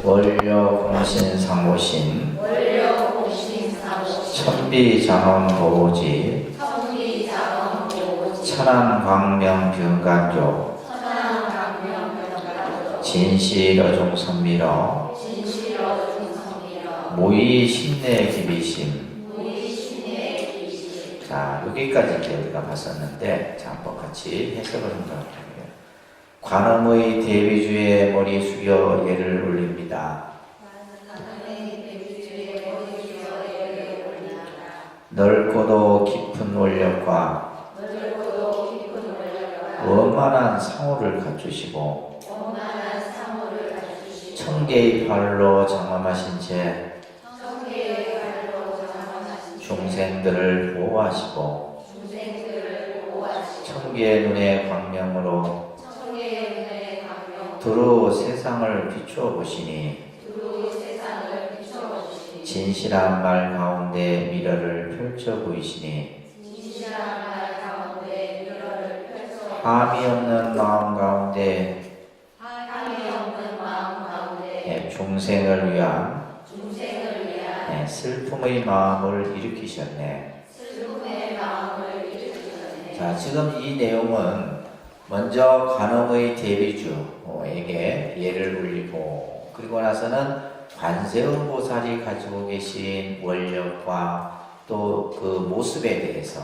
원료공신상오신 천비장엄보호지 천안광명병간교 진실어종선미러 무의심내기비심. 자, 여기까지 이제 우리가 봤었는데, 자, 한번 같이 해석을 한번 해볼게요. 관음의 대비주에 머리 숙여 예를 올립니다. 넓고도 깊은 원력과 원만한 상호를 갖추시고 천개의 발로 장엄하신 채 중생들을 보호하시고 천개의 눈의 광명으로 두루 세상을 비추어 보시니 진실한 말 가운데 미러를 펼쳐 보이시니 함이 없는 마음 가운데 중생을 위한 슬픔의 마음을 일으키셨네. 자, 지금 이 내용은 먼저 간음의 대비주에게 예를 올리고, 그리고 나서는 관세음보살이 가지고 계신 원력과 또 그 모습에 대해서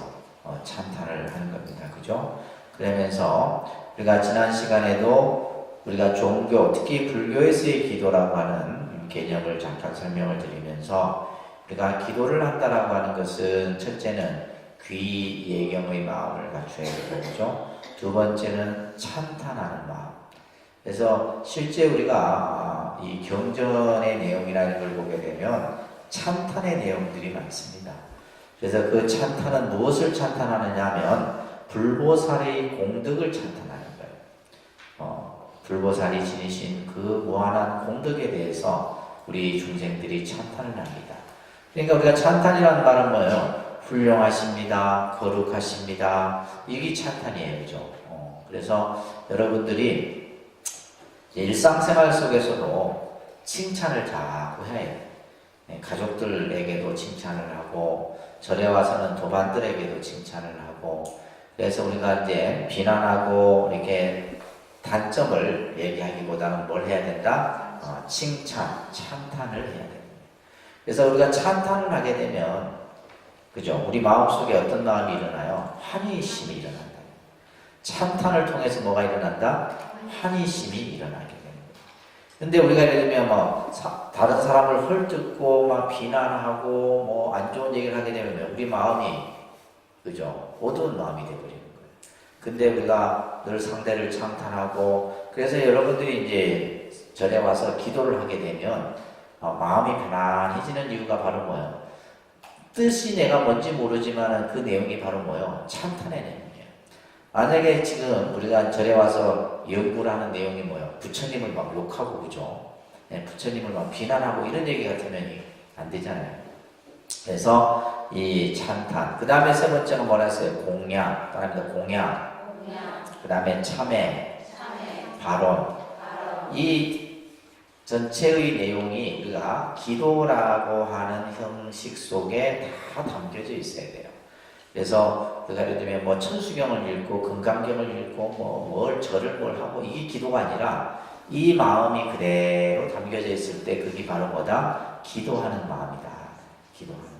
찬탄을 하는 겁니다. 그죠? 그러면서 우리가 지난 시간에도 우리가 종교, 특히 불교에서의 기도라고 하는 개념을 잠깐 설명을 드리면서, 우리가 기도를 한다라고 하는 것은 첫째는 귀 예경의 마음을 갖춰야 되고, 그죠? 두 번째는 찬탄하는 마음. 그래서 실제 우리가 이 경전의 내용이라는 걸 보게 되면 찬탄의 내용들이 많습니다. 그래서 그 찬탄은 무엇을 찬탄하느냐 하면 불보살의 공덕을 찬탄하는 거예요. 불보살이 지니신 그 무한한 공덕에 대해서 우리 중생들이 찬탄을 합니다. 그러니까 우리가 찬탄이라는 말은 뭐예요? 훌륭하십니다. 거룩하십니다. 이게 찬탄이에요. 그죠? 그래서 여러분들이 일상생활 속에서도 칭찬을 자꾸 해야 해요. 가족들에게도 칭찬을 하고, 절에 와서는 도반들에게도 칭찬을 하고, 그래서 우리가 이제 비난하고 이렇게 단점을 얘기하기보다는 뭘 해야 된다? 칭찬, 찬탄을 해야 됩니다. 그래서 우리가 찬탄을 하게 되면, 그죠? 우리 마음속에 어떤 마음이 일어나요? 환희심이 일어난다. 찬탄을 통해서 뭐가 일어난다? 환희심이 일어나게 됩니다. 근데 우리가 예를 들면 다른 사람을 헐뜯고 막 비난하고 뭐 안 좋은 얘기를 하게 되면 우리 마음이, 그죠? 어두운 마음이 되어버리는 거예요. 근데 우리가 늘 상대를 찬탄하고, 그래서 여러분들이 이제 절에 와서 기도를 하게 되면 마음이 편안해지는 이유가 바로 뭐예요? 뜻이 내가 뭔지 모르지만 그 내용이 바로 뭐예요? 찬탄의 내용이에요. 만약에 지금 우리가 절에 와서 연구를 하는 내용이 뭐예요? 부처님을 막 욕하고, 그죠? 부처님을 막 비난하고 이런 얘기 같으면 안 되잖아요. 그래서 이 찬탄, 그 다음에 세 번째는 뭐라 했어요? 공양, 그 다음에 참회, 발언. 이 전체의 내용이 우리가 기도라고 하는 형식 속에 다 담겨져 있어야 돼요. 그래서 우리가 예를 들면 뭐 천수경을 읽고 금강경을 읽고 뭘 절을 뭘 하고, 이게 기도가 아니라 이 마음이 그대로 담겨져 있을 때 그게 바로 뭐다? 기도하는 마음이다. 기도하는 마음.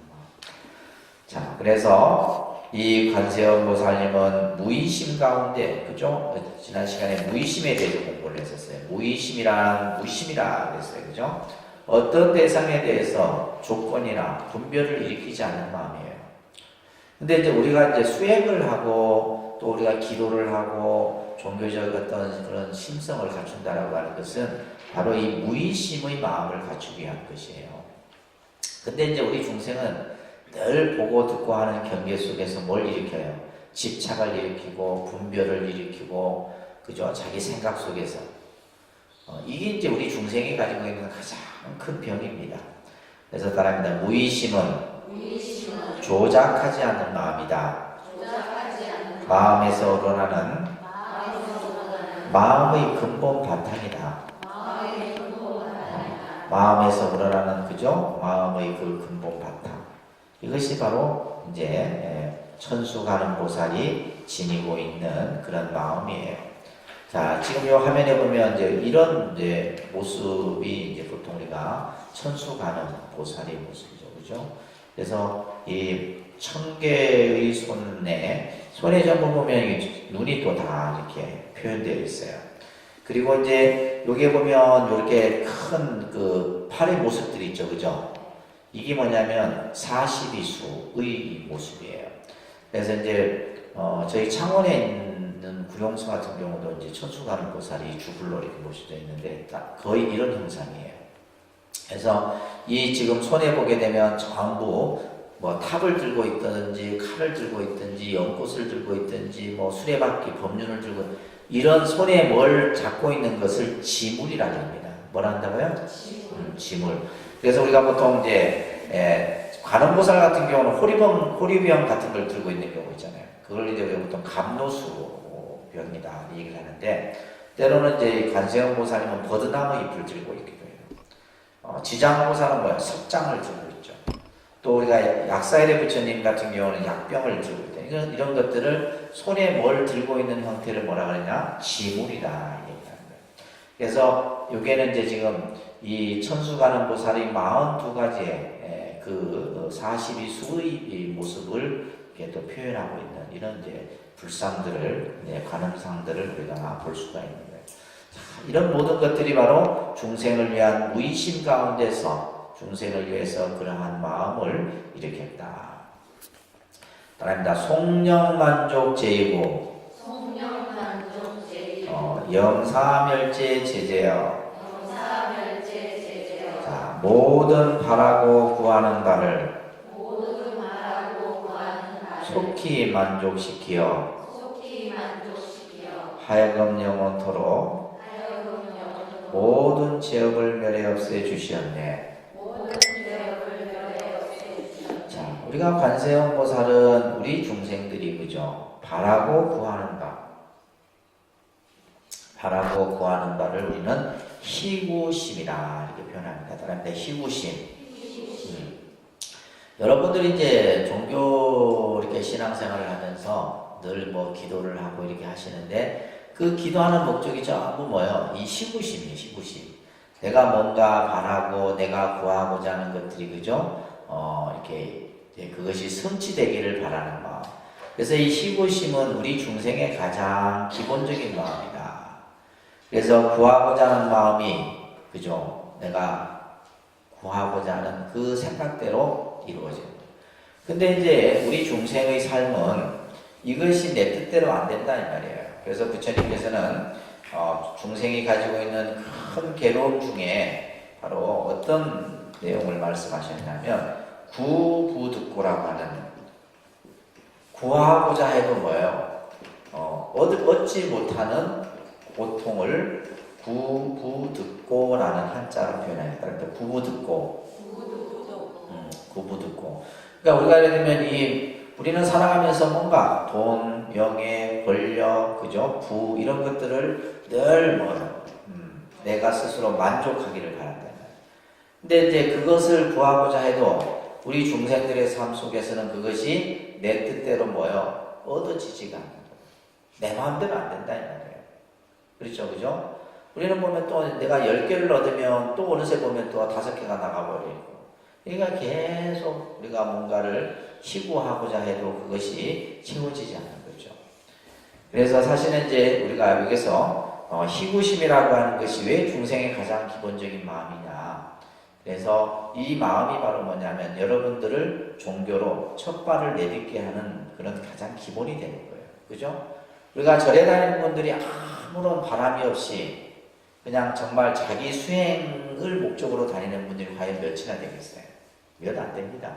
자, 그래서 이 관세음보살님은 무의심 가운데, 그죠? 지난 시간에 무의심에 대해서 공부를 했었어요. 무의심이란 무심이라 그랬어요. 그죠? 어떤 대상에 대해서 조건이나 분별을 일으키지 않는 마음이에요. 근데 이제 우리가 이제 수행을 하고 또 우리가 기도를 하고 종교적 어떤 그런 심성을 갖춘다라고 하는 것은 바로 이 무의심의 마음을 갖추기 위한 것이에요. 근데 이제 우리 중생은 늘 보고 듣고 하는 경계 속에서 뭘 일으켜요? 집착을 일으키고 분별을 일으키고, 그죠? 자기 생각 속에서. 이게 이제 우리 중생이 가지고 있는 가장 큰 병입니다. 그래서 따라합니다. 무의심은 조작하지 않는 마음이다. 마음에서 우러나는 마음의 근본 바탕이다. 마음에서 우러나는 그죠? 마음의 그 근본 바탕. 이것이 바로 이제 천수가는보살이 지니고 있는 그런 마음이에요. 자, 지금 이 화면에 보면 이제 이런 이제 모습이 이제 보통 우리가 천수가는보살의 모습이죠, 그죠? 그래서 이 1000개의 손에 전부 보면 눈이 또 다 이렇게 표현되어 있어요. 그리고 이제 여기에 보면 이렇게 큰 그 팔의 모습들이 있죠, 그죠? 이게 뭐냐면 42수의 모습이에요. 그래서 이제 저희 창원에 있는 구룡서 같은 경우도 이제 천수가는보살이 주불로 이렇게 모셔져 있는데 딱 거의 이런 형상이에요. 그래서 이 지금 손에 보게 되면 전부 뭐 탑을 들고 있든지 칼을 들고 있든지 연꽃을 들고 있든지 뭐 수레바퀴 법륜을 들고 이런 손에 뭘 잡고 있는 것을 지물이라고 합니다. 뭘 한다고요? 지물. 그래서 우리가 보통 이제 관음보살 같은 경우는 호리병 같은 걸 들고 있는 경우 있잖아요. 그걸 이제 우리가 보통 감노수병이다 얘기를 하는데 때로는 이제 관세음보살님은 버드나무 잎을 들고 있기도 해요. 지장보살은 뭐야? 석장을 들고 있죠. 또 우리가 약사일의 부처님 같은 경우는 약병을 들고 있다. 이런 것들을 손에 뭘 들고 있는 형태를 뭐라 그러냐? 지물이다 얘기하는 거예요. 그래서 여기에는 이제 지금 이 천수가는보살이 42가지의 그 42수의 모습을 이렇게 또 표현하고 있는 이런 이제 불상들을, 관음상들을 우리가 볼 수가 있는 거예요. 자, 이런 모든 것들이 바로 중생을 위한 무의심 가운데서 중생을 위해서 그러한 마음을 일으켰다. 따라합니다. 송영만족 제이고 영사멸제 제재여. 자, 모든 바라고 구하는 바를 속히 만족시키어 하여금 영원토록 모든 죄업을 멸해 없애 주시었네. 자, 우리가 관세음보살은 우리 중생들이 그죠? 바라고 구하는 바를 우리는 희구심이라 이렇게 표현합니다. 따라합니다. 희구심. 여러분들이 이제 종교 이렇게 신앙생활을 하면서 늘 뭐 기도를 하고 이렇게 하시는데 그 기도하는 목적이 전부 뭐예요? 이 희구심이에요, 희구심. 내가 뭔가 바라고 내가 구하고자 하는 것들이 그죠? 이렇게 그것이 성취되기를 바라는 마음. 그래서 이 희구심은 우리 중생의 가장 기본적인 마음이다. 그래서 구하고자 하는 마음이 그죠? 내가 구하고자 하는 그 생각대로 이루어집니다. 근데 이제 우리 중생의 삶은 이것이 내 뜻대로 안 된다 이 말이에요. 그래서 부처님께서는 중생이 가지고 있는 큰 괴로움 중에 바로 어떤 내용을 말씀하셨냐면 구부득고라고 하는, 구하고자 해도 뭐예요? 얻지 못하는 고통을 구부득고라는 한자로 표현합니다. 그러니까 구부득고. 구부득고. 그러니까 우리가 예를 들면 우리는 살아가면서 뭔가 돈, 명예, 권력, 그죠? 부 이런 것들을 늘 내가 스스로 만족하기를 바란다. 근데 이제 그것을 구하고자 해도 우리 중생들의 삶 속에서는 그것이 내 뜻대로 얻어지지가 않는다. 내 마음대로 안 된다 이 말이에요. 그렇죠, 그죠? 우리는 보면 또 내가 10개를 얻으면 또 어느새 보면 또 5개가 나가버리고. 그러니까 계속 우리가 뭔가를 희구하고자 해도 그것이 채워지지 않는 거죠. 그래서 사실은 이제 우리가 여기서 희구심이라고 하는 것이 왜 중생의 가장 기본적인 마음이냐. 그래서 이 마음이 바로 뭐냐면 여러분들을 종교로 첫 발을 내딛게 하는 그런 가장 기본이 되는 거예요. 그죠? 우리가 절에 다니는 분들이 아무런 바람이 없이 그냥 정말 자기 수행을 목적으로 다니는 분들이 과연 몇이나 되겠어요? 몇 안 됩니다.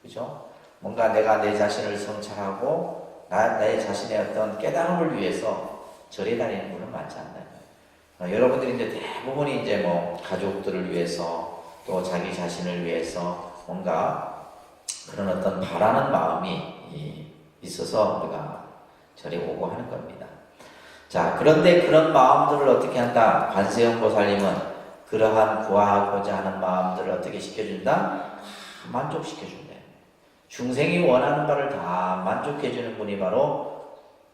그죠? 뭔가 내가 내 자신을 성찰하고 나의 자신의 어떤 깨달음을 위해서 절에 다니는 분은 많지 않나요? 여러분들이 이제 대부분이 이제 가족들을 위해서 또 자기 자신을 위해서 뭔가 그런 어떤 바라는 마음이 있어서 우리가 절에 오고 하는 겁니다. 자, 그런데 그런 마음들을 어떻게 한다? 관세음보살님은 그러한 구하고자 하는 마음들을 어떻게 시켜준다? 만족시켜준다. 중생이 원하는 바를 다 만족해주는 분이 바로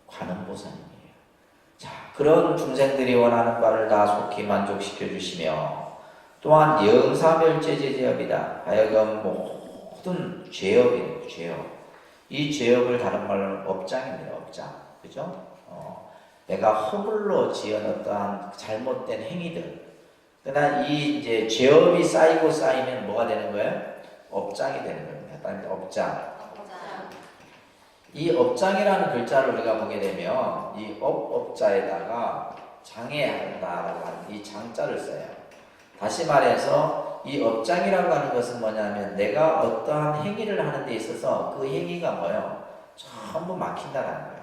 관음보살님이에요. 자, 그런 중생들이 원하는 바를 다 속히 만족시켜주시며 또한 영사멸죄제제업이다. 하여금 모든 죄업이에요. 죄업. 이 죄업을 다른 말로는 업장입니다. 업장. 그죠? 내가 허물로 지은 어떠한 잘못된 행위들. 그러나 이 이제 죄업이 쌓이고 쌓이면 뭐가 되는 거예요? 업장이 되는 겁니다. 업장. 이 업장이라는 글자를 우리가 보게 되면 이 업자에다가 장애한다라고 하는 이 장자를 써요. 다시 말해서 이 업장이라고 하는 것은 뭐냐면 내가 어떠한 행위를 하는 데 있어서 그 행위가 뭐예요? 전부 막힌다라는 거예요.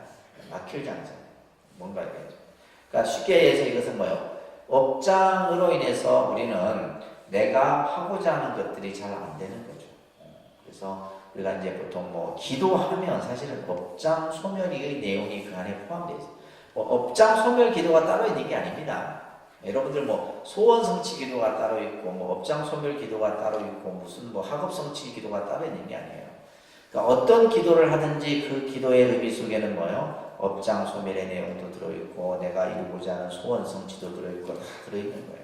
막힐 장자. 뭔가 이거죠. 그러니까 쉽게 얘기해서 이것은 뭐예요? 업장으로 인해서 우리는 내가 하고자 하는 것들이 잘 안 되는 거죠. 그래서 우리가 이제 보통 뭐 기도하면 사실은 업장 소멸의 내용이 그 안에 포함되어 있어요. 업장 소멸 기도가 따로 있는 게 아닙니다. 여러분들 뭐 소원 성취 기도가 따로 있고 뭐 업장 소멸 기도가 따로 있고 무슨 뭐 학업 성취 기도가 따로 있는 게 아니에요. 그러니까 어떤 기도를 하든지 그 기도의 의미 속에는 뭐요? 업장 소멸의 내용도 들어있고 내가 이루고자 하는 소원 성취도 들어있고 다 들어있는 거예요.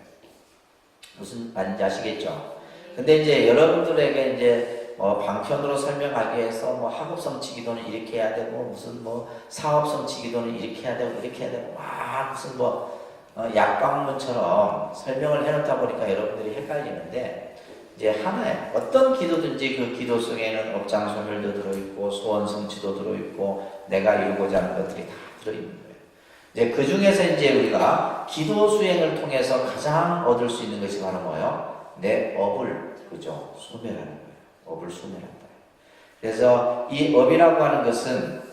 무슨 말인지 아시겠죠? 근데 이제 여러분들에게 이제 방편으로 설명하기 위해서 뭐 학업 성취 기도는 이렇게 해야 되고 무슨 뭐 사업 성취 기도는 이렇게 해야 되고 이렇게 해야 되고 막 무슨 뭐 약방문처럼 설명을 해놓다 보니까 여러분들이 헷갈리는데 이제 하나에 어떤 기도든지 그 기도 속에는 업장 소멸도 들어있고 소원 성취도 들어있고 내가 이루고자 하는 것들이 다 들어있는 거예요. 이제 그 중에서 이제 우리가 기도 수행을 통해서 가장 얻을 수 있는 것이 바로 뭐예요? 내 업을 그죠 소멸하는 거예요. 업을 소멸한다. 그래서 이 업이라고 하는 것은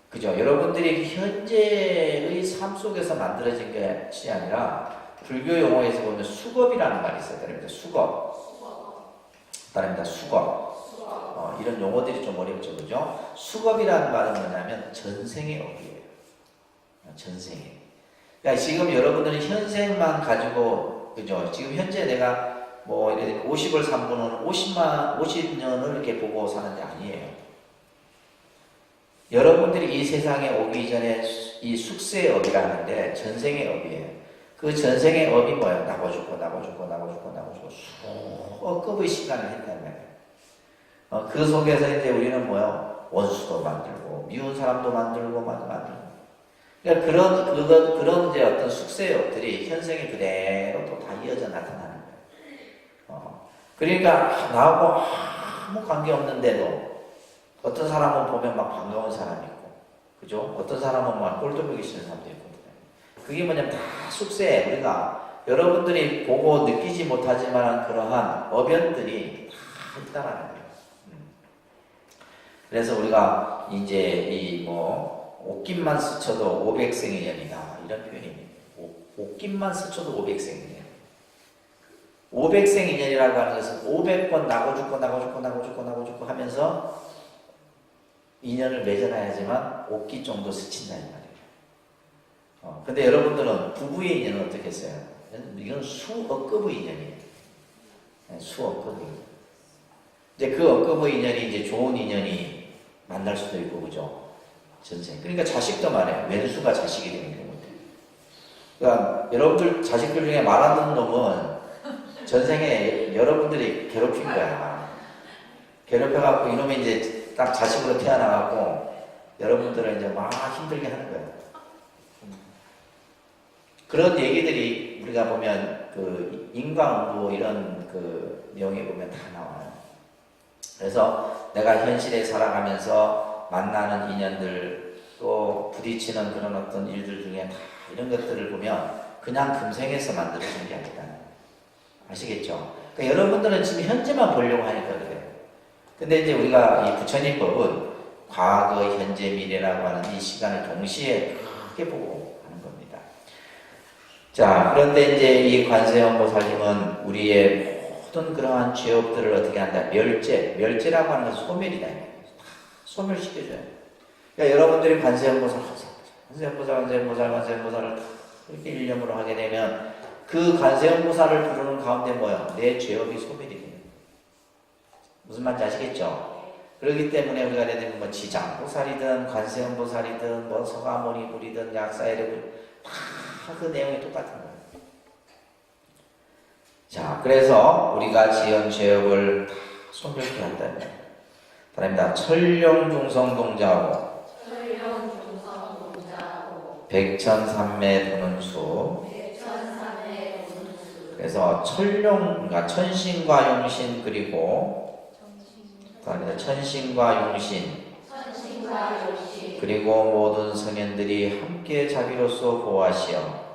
그죠 여러분들이 현재의 삶 속에서 만들어진 것이 아니라 불교 용어에서 보면 수겁이라는 말이 있어요. 그러니까 수겁. 따릅니다. 수겁. 이런 용어들이 좀 어렵죠. 그죠? 수겁이라는 말은 뭐냐면 전생의 업이에요. 전생에. 그러니까 지금 여러분들은 현생만 가지고, 그죠? 지금 현재 내가 뭐, 예를 들면 50을 산 분은 50년을 이렇게 보고 사는 게 아니에요. 여러분들이 이 세상에 오기 전에 이 숙세의 업이라는데 전생의 업이에요. 그 전생의 업이 뭐예요? 나고 죽고 수억급의 시간을 했단 말이에요. 그 속에서 이제 우리는 뭐예요? 원수도 만들고 미운 사람도 만들고 그러니까 그런 이제 어떤 숙세의 업들이 현생에 그대로 또 다 이어져 나타나는 거예요. 그러니까 나하고 아무 관계 없는데도 어떤 사람은 보면 막 반가운 사람이 있고, 그죠? 어떤 사람은 막 꼴도보기 싫은 사람도 있고. 그게 뭐냐면 다 숙세, 우리가 여러분들이 보고 느끼지 못하지만 그러한 어변들이 다 있다라는 거예요. 그래서 우리가 이제 이 뭐 옷깃만 스쳐도 500생이년이다 이런 표현입니다. 옷깃만 스쳐도 500생이년. 500생이년이라고 하는 것은 500번 나고 죽고 하면서 인연을 맺어놔야지만 옷깃 정도 스친다 이 말이에요. 근데 여러분들은 부부의 인연은 어떻게 했어요? 이건 수억급의 인연이에요. 수억급의 인연. 이제 그 억급의 인연이 이제 좋은 인연이 만날 수도 있고, 그죠? 전생. 그러니까 자식도 말해요. 왼수가 자식이 되는 경우인데. 그러니까 여러분들 자식들 중에 말 안 듣는 놈은 전생에 여러분들이 괴롭힌 거야. 괴롭혀갖고 이놈이 이제 딱 자식으로 태어나갖고 여러분들을 이제 막 힘들게 하는 거예요. 그런 얘기들이 우리가 보면 그 인과응보 이런 그 내용에 보면 다 나와요. 그래서 내가 현실에 살아가면서 만나는 인연들 또 부딪히는 그런 어떤 일들 중에 다 이런 것들을 보면 그냥 금생에서 만들어진 게 아니다. 아시겠죠? 그러니까 여러분들은 지금 현재만 보려고 하니까 그래요. 근데 이제 우리가 이 부처님법은 과거, 현재, 미래라고 하는 이 시간을 동시에 크게 보고 하는 겁니다. 자, 그런데 이제 이 관세음보살님은 우리의 모든 그러한 죄업들을 어떻게 한다? 멸죄라고 하는 것은 소멸이다. 소멸시켜줘요. 그러니까 여러분들이 관세음보살을 이렇게 일념으로 하게 되면 그 관세음보살을 부르는 가운데 뭐요? 내 죄업이 소멸이 돼요. 무슨 말인지 아시겠죠? 그렇기 때문에 우리가 예를 들면 뭐 지장보살이든 관세음보살이든 뭐 서가모니불이든 약사에르불 다 그 내용이 똑같은 거예요. 자, 그래서 우리가 지은 죄업을 다 소멸케 한다는 거예요. 다릅니다. 천룡중성동자하고 백천삼매 도는수. 그래서 그러니까 천신과 용신 그리고 다릅니다. 천신과 용신 그리고 모든 성현들이 함께 자비로서 보호하시어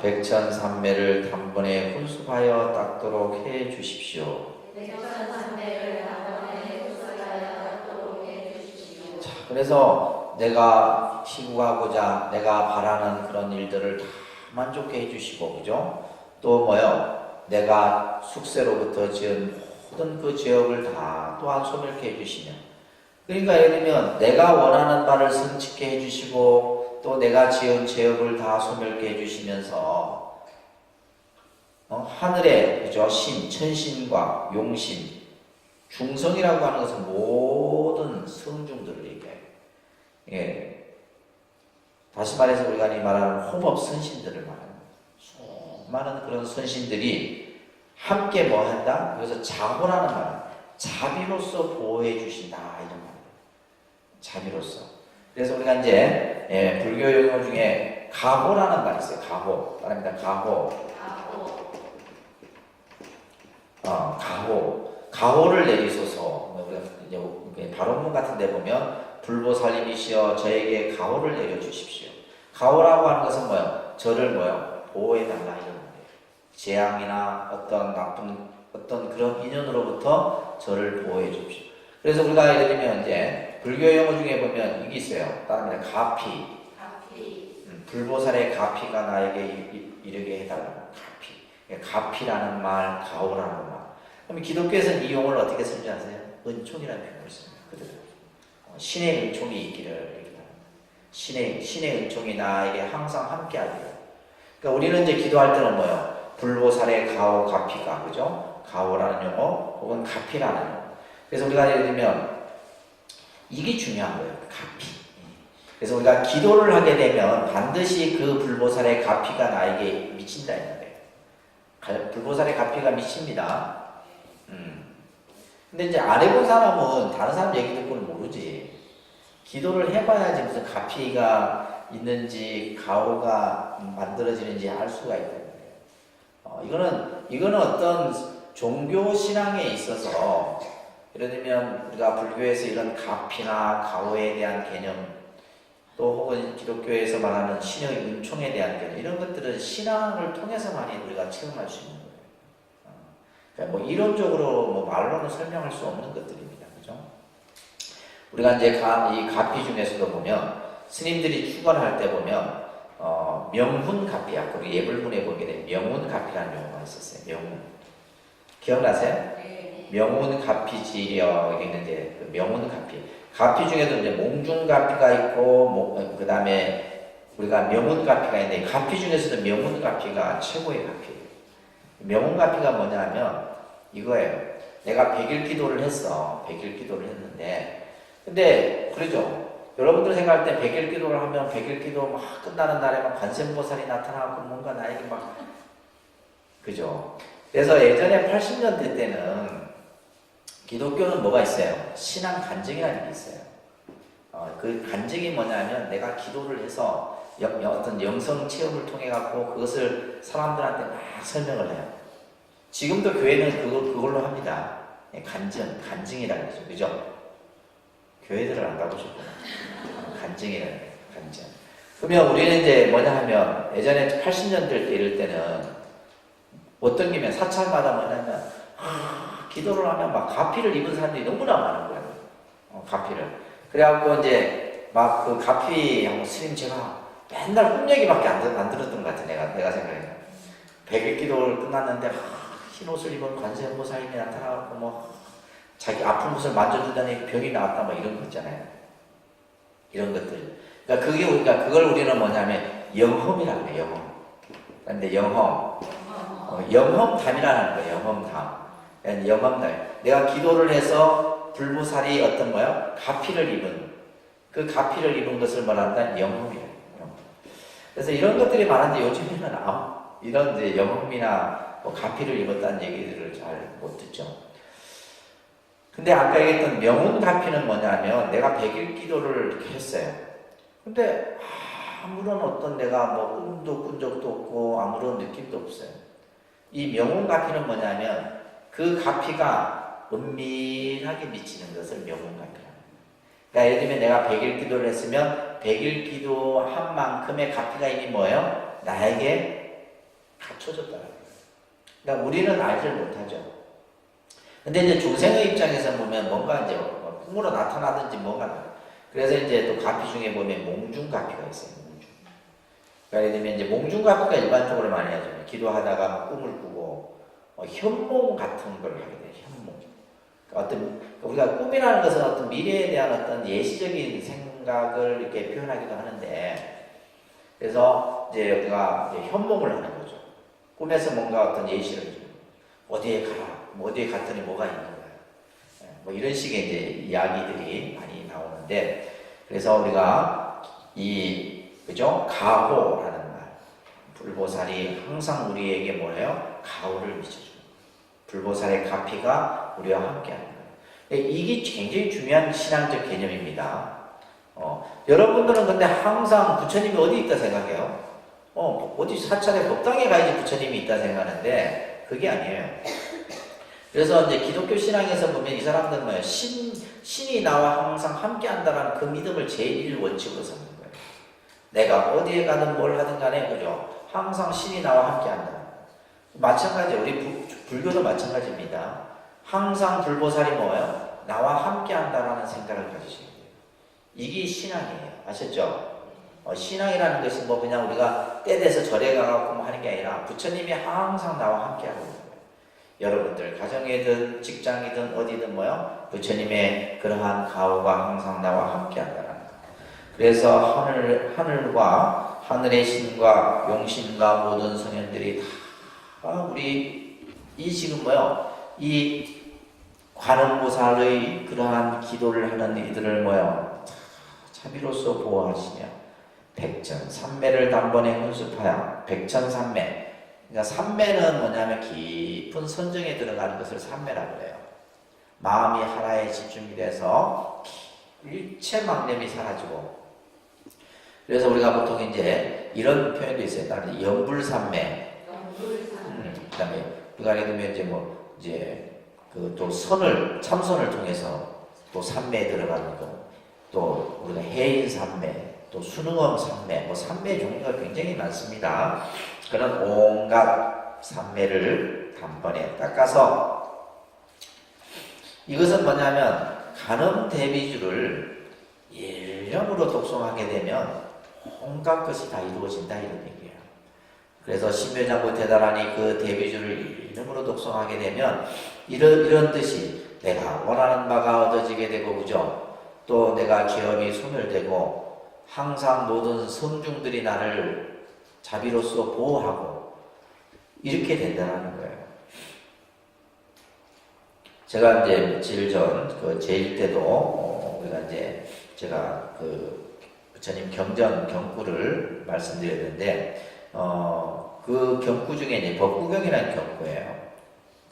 백천삼매를 단번에 훈습하여 닦도록 해 주십시오. 자, 그래서 내가 희구하고자 내가 바라는 그런 일들을 다 만족해 해주시고, 그죠? 또 뭐요? 내가 숙세로부터 지은 모든 그 죄업을 다 또한 소멸케 해주시면, 그러니까 예를 들면 내가 원하는 바를 성취케 해주시고 또 내가 지은 죄업을 다 소멸케 해주시면서 하늘의 그죠? 신, 천신과 용신, 중성이라고 하는 것은 모든 성중들을 얘기해요. 예. 다시 말해서 우리가 말하는 호법 선신들을 말하는 거예요. 수많은 그런 선신들이 함께 뭐 한다? 여기서 자호라는 말은 자비로서 보호해 주신다 이런 말이에요. 자비로서. 그래서 우리가 이제 불교 용어 중에 가호라는 말이 있어요. 가호. 말합니다. 가호. 가호를 내리소서. 우리가 이제 발언문 같은 데 보면 불보살님이시여 저에게 가호를 내려주십시오. 가호라고 하는 것은 뭐예요? 저를 뭐예요? 보호해달라 이런 거예요. 재앙이나 어떤 나쁜 어떤 그런 인연으로부터 저를 보호해 주십시오. 그래서 우리가 예를 들면 이제 불교 용어 중에 보면 이게 있어요. 다른 가피. 불보살의 가피가 나에게 이르게 해달라. 가피. 가피라는 말, 가호라는 말. 그럼 기독교에서는 이 용어를 어떻게 쓰는지 아세요? 은총이라는 표현을 씁니다. 그대로. 신의 은총이 있기를 얘기합니다. 신의 은총이 나에게 항상 함께하기를. 그러니까 우리는 이제 기도할 때는 뭐예요? 불보살의 가호, 가피가, 그죠? 가호라는 용어, 혹은 가피라는 용어. 그래서 우리가 예를 들면, 이게 중요한 거예요. 가피. 그래서 우리가 기도를 하게 되면 반드시 그 불보살의 가피가 나에게 미친다. 불보살의 가피가 미칩니다. 근데 이제 안 해본 사람은 다른 사람 얘기 듣고는 모르지. 기도를 해봐야지 무슨 가피가 있는지, 가호가 만들어지는지 알 수가 있다는 거예요. 이거는 어떤 종교 신앙에 있어서, 예를 들면 우리가 불교에서 이런 가피나 가호에 대한 개념, 또 혹은 기독교에서 말하는 신의 은총에 대한 개념, 이런 것들은 신앙을 통해서만이 우리가 체험할 수 있는 거예요. 그러니까 뭐 이론적으로 뭐 말로는 설명할 수 없는 것들입니다. 그죠? 우리가 이제 이 가피 중에서도 보면 스님들이 축원할 때 보면 명훈 가피야. 그리고 예불문에 보게 되면 명훈 가피라는 용어가 있었어요. 명훈. 기억나세요? 네. 명훈 가피지려 이게 있는데 그 명훈 가피. 가피 중에도 이제 몽중 가피가 있고 그 다음에 우리가 명훈 가피가 있는데 가피 중에서도 명훈 가피가 최고의 가피예요. 명훈 가피가 뭐냐면 이거예요. 내가 100일 기도를 했어. 100일 기도를 했는데 근데 그러죠. 여러분들 생각할 때 100일 기도를 하면 100일 기도 막 끝나는 날에 막 관세음보살이 나타나고 뭔가 나에게 막 그죠. 그래서 예전에 80년대 때는 기독교는 뭐가 있어요? 신앙 간증이라는 게 있어요. 그 간증이 뭐냐면 내가 기도를 해서 어떤 영성 체험을 통해 갖고 그것을 사람들한테 막 설명을 해요. 지금도 교회는 그걸로 합니다. 간증이라는 거죠. 그죠? 교회들을 안 가보셨구나. 간증이라는 거예요. 간증. 그러면 우리는 이제 뭐냐 하면 예전에 80년대 때 이럴 때는 어떤 게면 사찰마다 뭐냐면 기도를 하면 막 가피를 입은 사람들이 너무나 많은 거예요. 가피를. 그래갖고 이제 막 그 가피 스님 제가 맨날 꿈 얘기밖에 안 들었던 것 같아. 내가 생각해. 100일 기도를 끝났는데 흰 옷을 입은 관세음보살님이 나타나갖고 뭐 자기 아픈 곳을 만져주다니 병이 나왔다 뭐 이런 거 있잖아요. 이런 것들. 그러니까 그게 우리가 그걸 우리는 뭐냐면 영험이라고 해요. 영험. 그런데 영험담이라는 거예요. 영험담. 영험담. 내가 기도를 해서 불보살이 어떤 뭐야? 가피를 입은 그 가피를 입은 것을 말한다는 영험이에요. 그래서 이런 것들이 많은데 요즘에는 이런 이제 영험이나 뭐 가피를 입었다는 얘기들을 잘 못 듣죠. 근데 아까 얘기했던 명운가피는 뭐냐면 내가 100일 기도를 이렇게 했어요. 근데 아무런 어떤 내가 뭐 꿈도 꾼 적도 없고 아무런 느낌도 없어요. 이 명운가피는 뭐냐면 그 가피가 은밀하게 미치는 것을 명운가피라고 해요. 그러니까 예를 들면 내가 100일 기도를 했으면 100일 기도한 만큼의 가피가 이미 뭐예요? 나에게 갖춰졌다는 거예요. 그러니까 우리는 알지를 못하죠. 근데 이제 중생의 입장에서 보면 뭔가 이제 꿈으로 나타나든지 뭔가 그래서 이제 또 가피 중에 보면 몽중가피가 있어요. 몽중. 그러니까 예를 들면 이제 몽중가피가 일반적으로 많이 하죠. 기도하다가 꿈을 꾸고 현몽 같은 걸 하게 돼요. 현몽. 그러니까 우리가 꿈이라는 것은 어떤 미래에 대한 어떤 예시적인 생각을 이렇게 표현하기도 하는데 그래서 이제 우리가 이제 현몽을 하는 거죠. 꿈에서 뭔가 어떤 예시를 좀 어디에 가라. 뭐 어디에 갔더니 뭐가 있는 거예요. 뭐 이런 식의 이제 이야기들이 많이 나오는데, 그래서 우리가 그죠? 가호라는 말. 불보살이 항상 우리에게 뭐예요? 가호를 미쳐줘요. 불보살의 가피가 우리와 함께 하는 거예요. 이게 굉장히 중요한 신앙적 개념입니다. 여러분들은 근데 항상 부처님이 어디 있다 생각해요? 어디 사찰에 법당에 가야지 부처님이 있다 생각하는데, 그게 아니에요. 그래서 이제 기독교 신앙에서 보면 이 사람들은 뭐예요? 신이 나와 항상 함께 한다는 그 믿음을 제1 원칙으로 삼는 거예요. 내가 어디에 가든 뭘 하든 간에, 그죠? 항상 신이 나와 함께 한다. 마찬가지예요. 우리 불교도 마찬가지입니다. 항상 불보살이 뭐예요? 나와 함께 한다라는 생각을 가지셔야 돼요. 이게 신앙이에요. 아셨죠? 신앙이라는 것이 뭐 그냥 우리가 때 돼서 절에 가갖고 뭐 하는 게 아니라 부처님이 항상 나와 함께 하고 있는 거예요. 여러분들 가정이든 직장이든 어디든 뭐요? 부처님의 그러한 가호가 항상 나와 함께 한다는 거. 그래서 하늘과 하늘의 신과 용신과 모든 성현들이 다 우리 지금 이 관음보살의 그러한 기도를 하는 이들을 자비로서 보호하시며 백천삼매를 단번에 훈습하여 백천삼매. 그러니까 삼매는 뭐냐면 깊은 선정에 들어가는 것을 삼매라고 해요. 마음이 하나에 집중이 돼서 일체 망념이 사라지고. 그래서 우리가 보통 이제 이런 표현도 있어요. 다른 연불삼매. 그다음에 우리가 예를 들면 또 참선을 통해서 또 삼매에 들어가는 거. 또 우리가 해인삼매, 또 수능엄삼매, 삼매 종류가 굉장히 많습니다. 그런 온갖 삼매를 단번에 닦아서, 이것은 뭐냐면 간음 대비주를 일념으로 독송하게 되면 온갖 것이 다 이루어진다 이런 얘기예요. 그래서 신묘장구 대단하니 그 대비주를 일념으로 독송하게 되면 이런 뜻이 내가 원하는 바가 얻어지게 되고, 그죠? 또 내가 기업이 소멸되고 항상 모든 성중들이 나를 자비로서 보호하고 이렇게 된다는 거예요. 제가 이제 며칠 전 제1 때도 우리가 이제 제가 부처님 경전 경구를 말씀드렸는데 그 경구 중에 이제 법구경이라는 경구예요.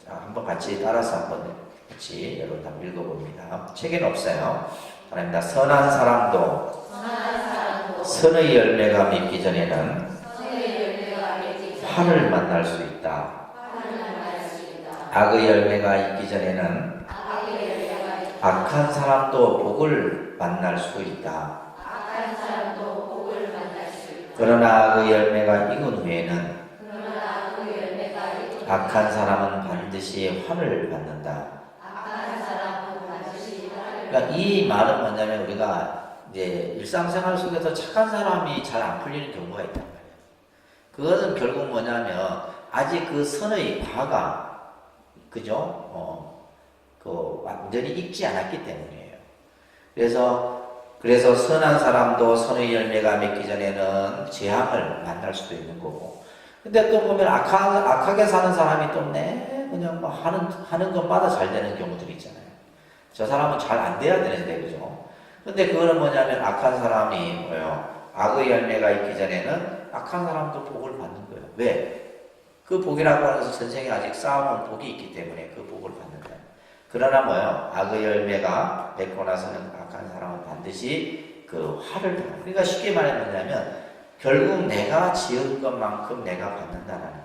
자, 한번 같이 따라서 한번 같이 여러분 한번 읽어봅니다. 책에는 없어요. 하나님, 선한 사람도 선의 열매가 맺기 전에는 화를 만날 수 있다. 악의 열매가 있기 전에는 악한 사람도 복을 만날 수 있다. 그러나 악의 열매가 익은 후에는 악한 사람은 반드시 화를 받는다. 그러니까 이 말은 뭐냐면 우리가 이제 일상생활 속에서 착한 사람이 잘 안 풀리는 경우가 있단 말이에요. 그것은 결국 뭐냐면 아직 그 선의 과가, 그죠? 완전히 익지 않았기 때문이에요. 그래서 그래서 선한 사람도 선의 열매가 맺기 전에는 재앙을 만날 수도 있는 거고. 근데 또 보면 악하게 사는 사람이 또 그냥 뭐 하는 것마다 잘 되는 경우들이 있잖아요. 저 사람은 잘 안 돼야 되는데, 그죠? 근데 그거는 뭐냐면 악한 사람이 뭐요? 악의 열매가 있기 전에는 악한 사람도 복을 받는 거예요. 왜? 그 복이라고 하는 것은 전생에 아직 쌓아놓은 복이 있기 때문에 그 복을 받는다. 그러나 뭐요? 악의 열매가 맺고 나서는 악한 사람은 반드시 그 화를 당해요. 그러니까 쉽게 말해 뭐냐면 결국 내가 지은 것만큼 내가 받는다라는 거예요.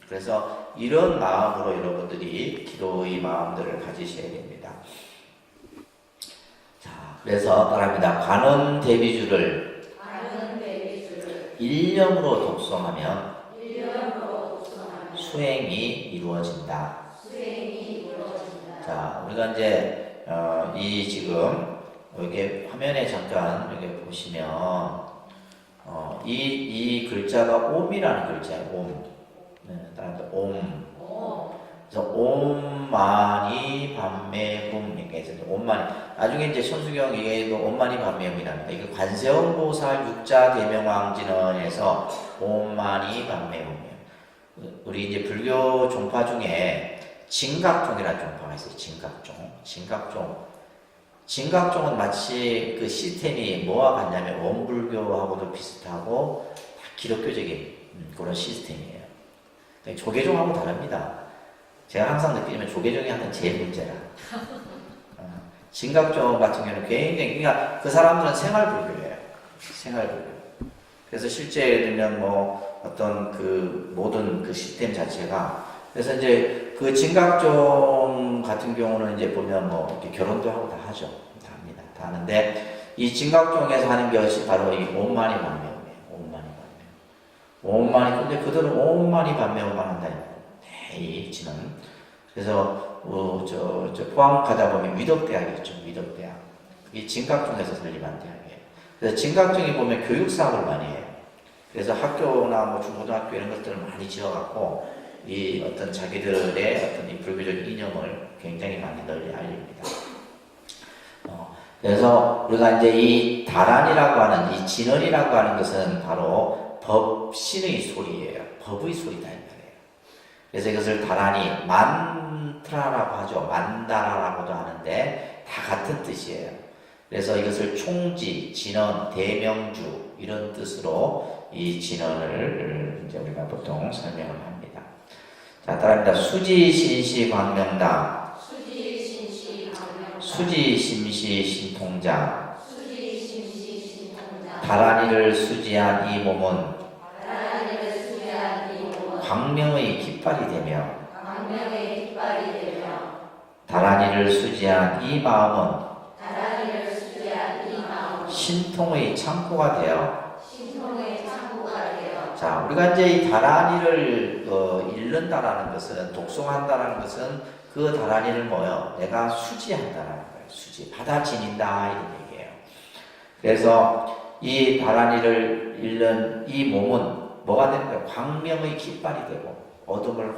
그래서 이런 마음으로 여러분들이 기도의 마음들을 가지셔야 됩니다. 자, 그래서 따라합니다. 관음 대비주를 일념으로 독송하면 수행이 이루어진다. 자, 우리가 이제 이 지금 여기 화면에 잠깐 여기 보시면 이 글자가 옴이라는 글자예요. 옴. 네, 따라서 옴. 그래서 옴마니 밤매훔 이렇게 해서 옴마니. 나중에 이제 천수경 얘기도 옴마니 밤매훔이랍니다. 이게 관세음보살 육자대명왕진언에서 옴마니 밤매훔이에요. 우리 이제 불교 종파 중에 진각종이라는 종파가 있어요. 진각종은 마치 그 시스템이 뭐와 같냐면 원불교하고도 비슷하고 다 기독교적인 그런 시스템이에요. 조계종하고 다릅니다. 제가 항상 느끼면 조계종이 하는 제일 문제라. 진각종 같은 경우는 굉장히, 그러니까 그 사람들은 생활불교예요. 생활불교. 그래서 실제 예를 들면 뭐 어떤 그 모든 그 시스템 자체가, 그래서 이제 그 진각종 같은 경우는 이제 보면 뭐 이렇게 결혼도 하고 다 하죠. 다 합니다. 다 하는데 이 진각종에서 하는 것이 바로 이 옴마니 반매음이에요. 옴마니. 근데 그들은 옴마니 반매음만 한다니까. 이 지는. 그래서 저 포항 가다 보면 위덕대학이 있죠. 위덕대학. 이 진각종에서 설립한 대학이에요. 그래서 진각종이 보면 교육 사업을 많이 해요. 그래서 학교나 뭐 중고등학교 이런 것들을 많이 지어갖고 이 어떤 자기들의 어떤 이 불교적 이념을 굉장히 많이 널리 알립니다. 그래서 우리가 이제 이 다란이라고 하는 이 진언이라고 하는 것은 바로 법신의 소리예요. 법의 소리다 이 말이에요. 그래서 이것을 다란이 만트라라고 하죠. 만다라라고도 하는데 다 같은 뜻이에요. 그래서 이것을 총지, 진언, 대명주 이런 뜻으로 이 진언을 이제 우리가 보통 설명을 합니다. 자, 따라합니다. 수지신시 광명당, 수지심시 신통장, 다란이를 수지한 이 몸은 광명의 깃발이 되며, 다란이를 수지한 이 마음은 신통의 창고가 되어. 자, 우리가 이제 이 다란이를 읽는다라는 것은, 독송한다라는 것은 그 다란이를 뭐요? 내가 수지한다라는 거예요. 수지, 받아지닌다 이런 얘기예요. 그래서 이 다란이를 읽는 이 몸은 뭐가 되는 거예요? 광명의 깃발이 되고 어둠을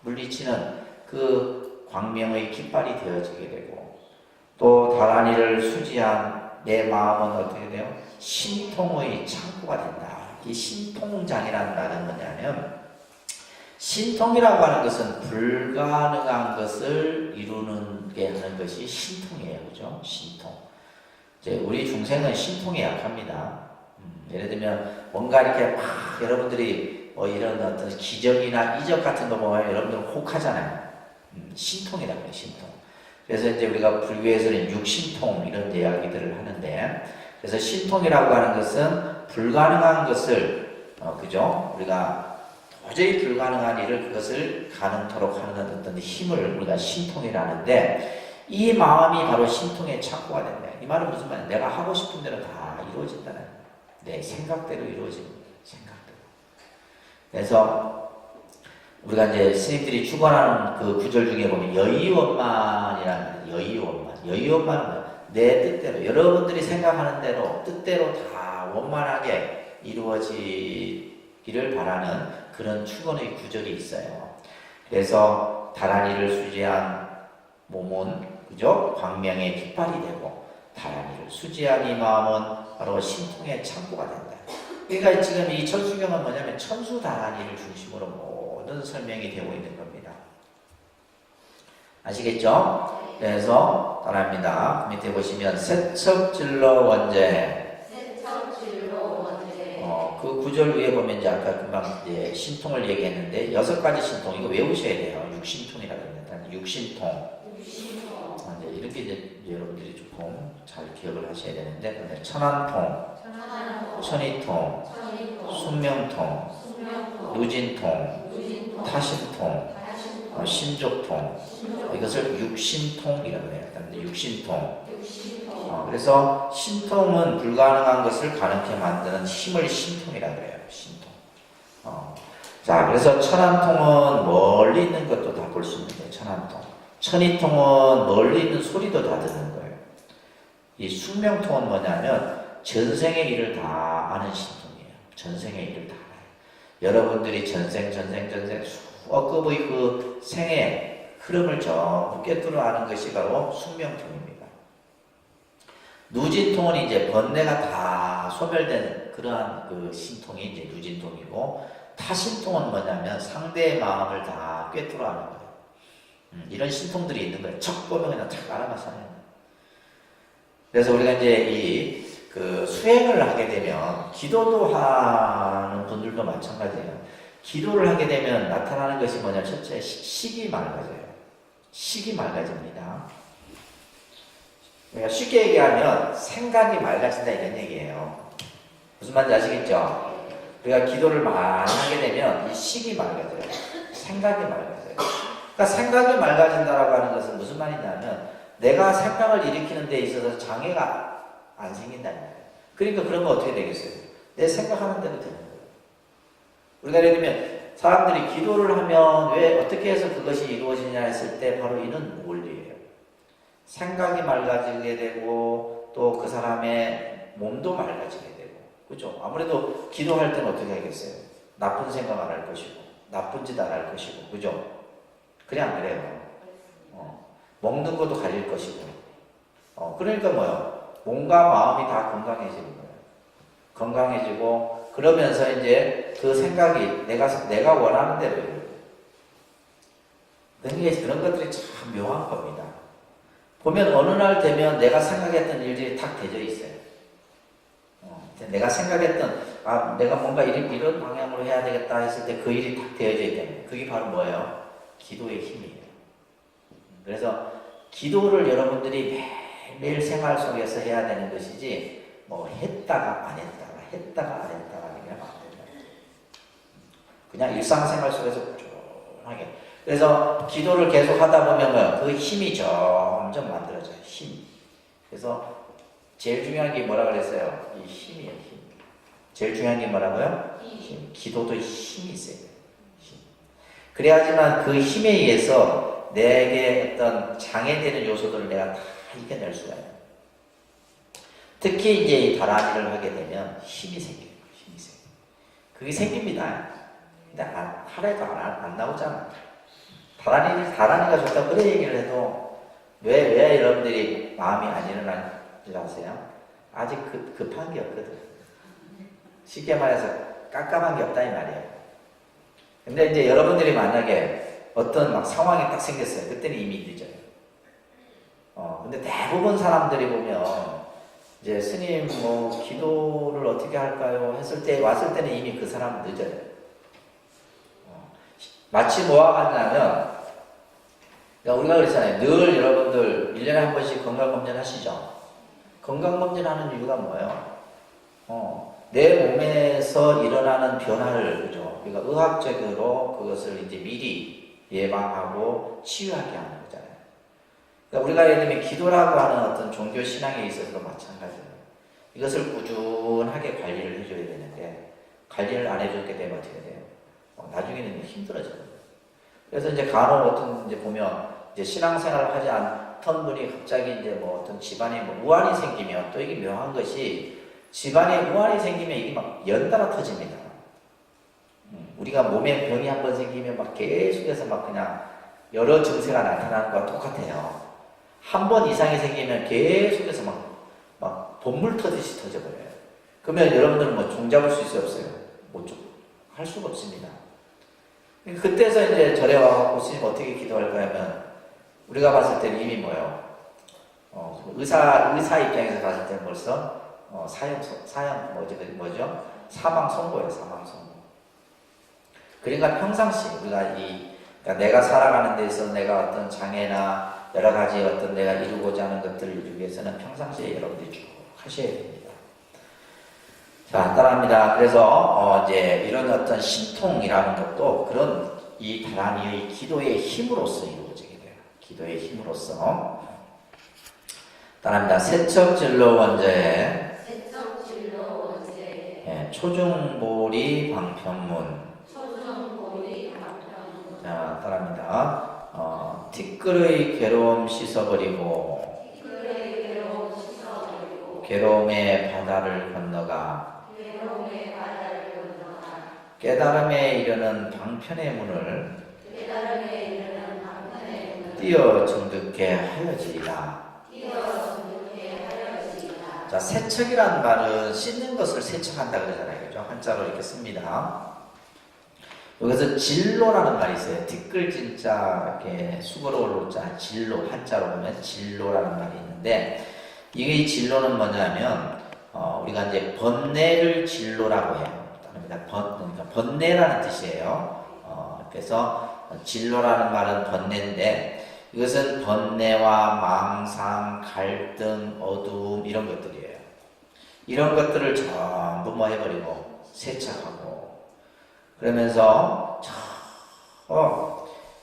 물리치는 그 광명의 깃발이 되어지게 되고, 또 다란이를 수지한 내 마음은 어떻게 돼요? 신통의 창고가 된다. 이 신통장이라는 말은 뭐냐면, 신통이라고 하는 것은 불가능한 것을 이루는 게 하는 것이 신통이에요. 그죠? 신통. 이제 우리 중생은 신통에 약합니다. 예를 들면 뭔가 이렇게 막 여러분들이 이런 어떤 기적이나 이적 같은 거 보면 여러분들 혹하잖아요. 신통이라고 해요. 신통. 그래서 이제 우리가 불교에서는 육신통 이런 이야기들을 하는데, 그래서 신통이라고 하는 것은 불가능한 것을 그죠? 우리가 도저히 불가능한 일을 그것을 가능토록 하는 어떤 힘을 우리가 신통이라는데, 이 마음이 바로 신통의 창고가 된다. 이 말은 무슨 말이야? 내가 하고 싶은 대로 다 이루어진다는 거예요. 내 생각대로 이루어집니다. 생각대로. 그래서 우리가 이제 스님들이 축원하는 그 구절 중에 보면 여의원만이라는 여의원만. 여의원만은 뭐야? 내 뜻대로, 여러분들이 생각하는 대로 뜻대로 다 원만하게 이루어지기를 바라는 그런 축원의 구절이 있어요. 그래서 다란이를 수지한 몸은 그죠? 광명의 깃발이 되고, 다란이를 수지한 이 마음은 바로 신통의 창고가 된다. 그러니까 지금 이 천수경은 뭐냐면 천수다란이를 중심으로 모든 설명이 되고 있는 겁니다. 아시겠죠? 그래서 따라합니다. 밑에 보시면 세척질러 원제. 그 구절 위에 보면 이제 아까 금방 이제 신통을 얘기했는데 6가지 신통 이거 외우셔야 돼요. 육신통이라고 합니다. 육신통. 이제 이렇게 이제 여러분들이 조금 잘 기억을 하셔야 되는데 천안통, 천이통, 순명통, 누진통, 타신통, 신족통. 이것을 육신통이라고 해요. 육신통. 그래서 신통은 불가능한 것을 가능케 만드는 힘을 신통이라고 해요. 신통. 자, 그래서 천안통은 멀리 있는 것도 다 볼 수 있는 거예요. 천안통. 천이통은 멀리 있는 소리도 다 듣는 거예요. 이 숙명통은 뭐냐면 전생의 일을 다 아는 신통이에요. 전생의 일을 다 알아요. 여러분들이 전생 수억급의 그 생의 흐름을 전부 꿰뚫어 아는 것이 바로 숙명통입니다. 누진통은 이제 번뇌가 다 소멸된 그러한 그 신통이 이제 누진통이고, 타신통은 뭐냐면 상대의 마음을 다 꿰뚫어 아는 거예요. 이런 신통들이 있는 거예요. 척 보면 그냥 탁 알아맞아요. 그래서 우리가 이제 이 그 수행을 하게 되면, 기도도 하는 분들도 마찬가지예요. 기도를 하게 되면 나타나는 것이 뭐냐면 첫째 식이 맑아져요. 식이 맑아집니다. 그러니까 쉽게 얘기하면 생각이 맑아진다 이런 얘기예요. 무슨 말인지 아시겠죠? 우리가 기도를 많이 하게 되면 이 식이 맑아져요. 생각이 맑아져요. 그러니까 생각이 맑아진다라고 하는 것은 무슨 말이냐면 내가 생각을 일으키는 데 있어서 장애가 안 생긴다는 거예요. 그러니까 그러면 어떻게 되겠어요? 내 생각하는 대로 되는 거예요. 우리가 예를 들면 사람들이 기도를 하면 왜 어떻게 해서 그것이 이루어지냐 했을 때 바로 이는 원리예요. 생각이 맑아지게 되고 또 그 사람의 몸도 맑아지게 되고, 그죠? 아무래도 기도할 때는 어떻게 하겠어요? 나쁜 생각 안 할 것이고 나쁜 짓 안 할 것이고, 그죠? 그래 안 그래요? 먹는 것도 가릴 것이고, 그러니까 뭐요? 몸과 마음이 다 건강해지는 거예요. 건강해지고 그러면서 이제 그 생각이 내가 원하는 대로 이루어져요. 그런 것들이 참 묘한 겁니다. 보면 어느 날 되면 내가 생각했던 일들이 탁 되져 있어요. 내가 생각했던 내가 뭔가 이런 방향으로 해야 되겠다 했을 때 그 일이 탁 되어져 있다면 그게 바로 뭐예요? 기도의 힘이에요. 그래서 기도를 여러분들이 매일 생활 속에서 해야 되는 것이지 뭐 했다가 안 했다가 그냥 안 된다. 그냥 일상생활 속에서 꾸준하게. 그래서 기도를 계속 하다 보면 그 힘이 점점 만들어져요. 힘. 그래서 제일 중요한 게 뭐라 그랬어요? 이 힘이에요. 힘. 제일 중요한 게 뭐라고요? 힘. 기도도 힘이 있어요. 힘. 그래야지만 그 힘에 의해서 내게 어떤 장애되는 요소들을 내가 다 이겨낼 수가 있어요. 특히 이제 이 다란이를 하게 되면 힘이 생겨요. 힘이 생겨요. 그게 생깁니다. 근데 하루에도 안 나오잖아. 다란이가 좋다 그래 얘기를 해도 왜 여러분들이 마음이 안 일어난 줄 아세요? 아직 급한 게 없거든. 쉽게 말해서 깜깜한 게 없다 이 말이에요. 근데 이제 여러분들이 만약에 어떤 막 상황이 딱 생겼어요. 그때는 이미 늦어요. 근데 대부분 사람들이 보면 이제 스님 뭐 기도를 어떻게 할까요? 왔을 때는 이미 그 사람은 늦어요. 마치 뭐와 같냐면 우리가 그랬잖아요. 늘 여러분들 1년에 한 번씩 건강검진 하시죠? 건강검진 하는 이유가 뭐예요? 내 몸에서 일어나는 변화를, 그죠? 우리가 의학적으로 그것을 이제 미리 예방하고 치유하게 하는 거잖아요. 그러니까 우리가 예를 들면 기도라고 하는 어떤 종교 신앙에 있어서도 마찬가지예요. 이것을 꾸준하게 관리를 해줘야 되는데, 관리를 안 해줬게 되면 어떻게 돼요? 나중에는 힘들어져요. 그래서 이제 간혹 어떤 이제 보면 이제 신앙생활을 하지 않던 분이 갑자기 이제 뭐 어떤 집안에 뭐 우환이 생기면 또 이게 묘한 것이 집안에 우환이 생기면 이게 막 연달아 터집니다. 우리가 몸에 병이 한 번 생기면 막 계속해서 막 그냥 여러 증세가 나타나는 것과 똑같아요. 한 번 이상이 생기면 계속해서 막 본물 터듯이 터져버려요. 그러면 여러분들은 뭐 종잡을 수 있어요, 없어요? 할 수가 없습니다. 그때서 이제 절에 와서 스님 어떻게 기도할까 하면 우리가 봤을 때는 이미 뭐예요? 의사 입장에서 봤을 때는 벌써 사망 선고예요, 사망 선고. 그러니까 평상시 우리가 그러니까 내가 살아가는 데 있어서 내가 어떤 장애나 여러 가지 어떤 내가 이루고자 하는 것들을 이루기 위해서는 평상시에 여러분들이 쭉 하셔야 됩니다. 자, 따라합니다. 그래서 이제 이런 어떤 신통이라는 것도 그런 이 다란이의 기도의 힘으로써 이루어지게 돼요. 기도의 힘으로써. 따라합니다. 세척진로 원저에 초중보리 방편문. 자, 따라합니다. 티끌의 괴로움 씻어버리고 괴로움의 바다를 건너가 깨달음에 이르는 방편의 문을 띄어 정득해 하여지리라. 자, 세척이라는 말은 씻는 것을 세척한다 그러잖아요. 그죠? 한자로 이렇게 씁니다. 여기서 진로라는 말이 있어요. 티끌진자, 이렇게 수거로울 자, 진로, 한자로 보면 진로라는 말이 있는데, 이 진로는 뭐냐면, 우리가 이제 번뇌를 진로라고 해요. 그러니까 번뇌라는 뜻이에요. 그래서 진로라는 말은 번뇌인데, 이것은 번뇌와 망상, 갈등, 어두움, 이런 것들이에요. 이런 것들을 전부 뭐 해버리고, 세척하고, 그러면서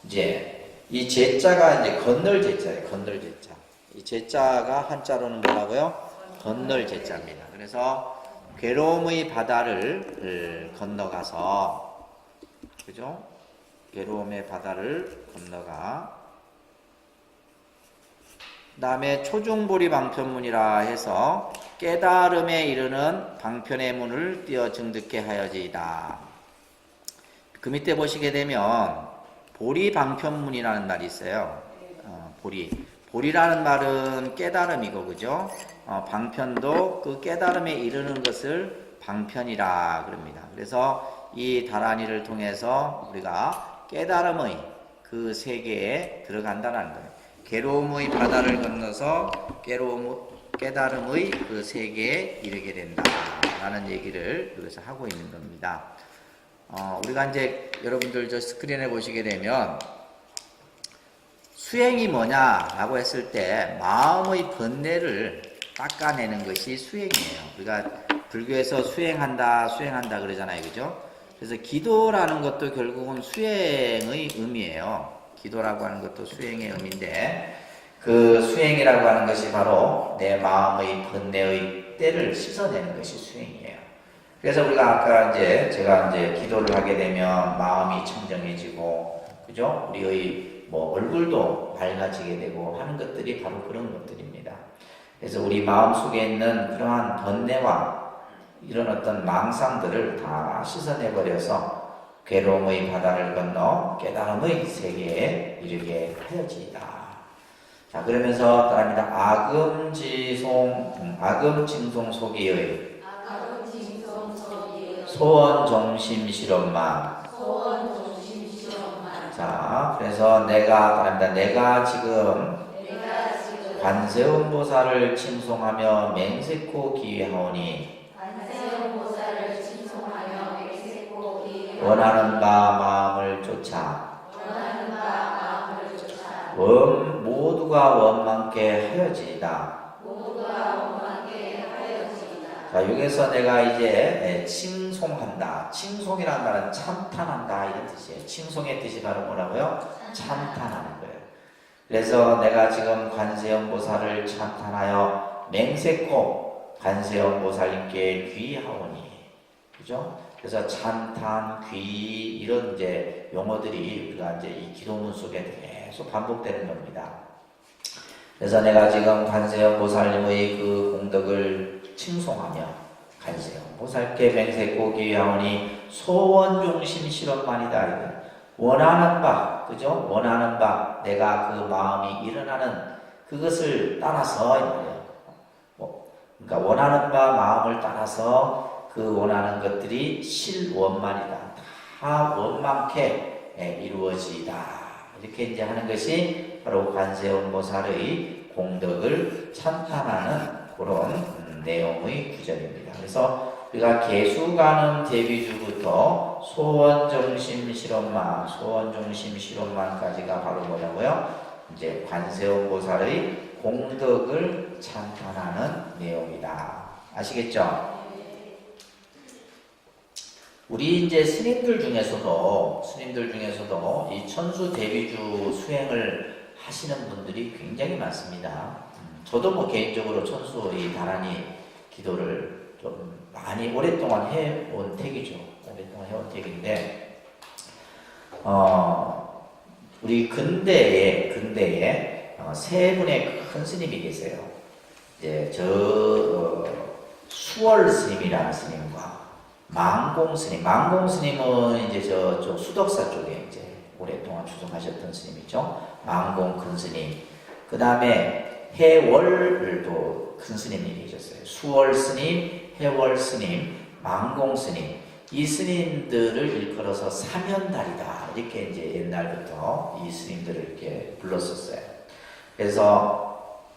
이제 이 제자가 이제 건널 제자예요. 건널 제자. 이 제자가 한자로는 뭐라고요? 건널 제자입니다. 그래서 괴로움의 바다를 건너가서, 그죠? 괴로움의 바다를 건너가. 그 다음에 초중보리 방편문이라 해서 깨달음에 이르는 방편의 문을 띄어 증득해 하여지이다. 그 밑에 보시게 되면 보리 방편문이라는 말이 있어요. 보리라는 말은 깨달음이고, 그죠? 방편도 그 깨달음에 이르는 것을 방편이라 그럽니다. 그래서 이 다란이를 통해서 우리가 깨달음의 그 세계에 들어간다는 거예요. 괴로움의 바다를 건너서 깨달음의 그 세계에 이르게 된다라는 얘기를 여기서 하고 있는 겁니다. 우리가 이제 여러분들 저 스크린에 보시게 되면 수행이 뭐냐라고 했을 때 마음의 번뇌를 닦아내는 것이 수행이에요. 우리가 불교에서 수행한다 그러잖아요, 그죠? 그래서 기도라는 것도 결국은 수행의 의미예요. 기도라고 하는 것도 수행의 의미인데, 그 수행이라고 하는 것이 바로 내 마음의 번뇌의 때를 씻어내는 것이 수행이에요. 그래서 우리가 아까 제가 기도를 하게 되면 마음이 청정해지고, 그죠? 우리의 얼굴도 밝아지게 되고 하는 것들이 바로 그런 것들입니다. 그래서 우리 마음 속에 있는 그러한 번뇌와 이런 어떤 망상들을 다 씻어내버려서 괴로움의 바다를 건너 깨달음의 세계에 이르게 하여지이다. 자, 그러면서 따라합니다. 아금징송 소기의 소원종심 실험만. 자, 그래서 내가 지금 관세음보살을 칭송하며 맹세코 기회하오니 원하는 바 마음을 쫓아 모두가 원망케 하여지이다. 자, 여기서 내가 이제 칭송한다. 칭송이라는 말은 참탄한다 이런 뜻이에요. 칭송의 뜻이 바로 뭐라고요? 참탄하는 거예요. 그래서 내가 지금 관세음보살을 참탄하여 맹세코 관세음보살님께 귀하오니, 그죠? 그래서 참탄, 귀 이런 용어들이 우리가 이 기도문 속에 계속 반복되는 겁니다. 그래서 내가 지금 관세음보살님의 그 공덕을 칭송하며 관세음보살께 맹세코 귀하오니 소원종심 실험만이다. 원하는 바, 그죠? 원하는 바, 내가 그 마음이 일어나는 그것을 따라서 그러니까 원하는 바 마음을 따라서 그 원하는 것들이 실원만이다. 다 원만케 이루어지다. 이렇게 이제 하는 것이 바로 관세음보살의 공덕을 찬탄하는 그런 내용의 구절입니다. 그래서 우리가 개수가는 대비주부터 소원중심 실원만, 소원중심 실원만까지가 바로 뭐냐고요? 이제 관세음보살의 공덕을 찬탄하는 내용이다. 아시겠죠? 우리 이제 스님들 중에서도 이 천수 대비주 수행을 하시는 분들이 굉장히 많습니다. 저도 뭐 개인적으로 천수 이 다란이 기도를 좀 많이 오랫동안 해온 택이죠. 오랫동안 해온 택인데, 우리 근대에 세 분의 큰 스님이 계세요. 이제 수월 스님이라는 스님과 망공 스님은 이제 저쪽 수덕사 쪽에 이제 오랫동안 주성하셨던 스님이죠. 망공 큰 스님. 그 다음에 해월도 큰 스님이 계셨어요. 수월 스님, 해월 스님, 망공 스님. 이 스님들을 일컬어서 사면달이다. 이렇게 이제 옛날부터 이 스님들을 이렇게 불렀었어요. 그래서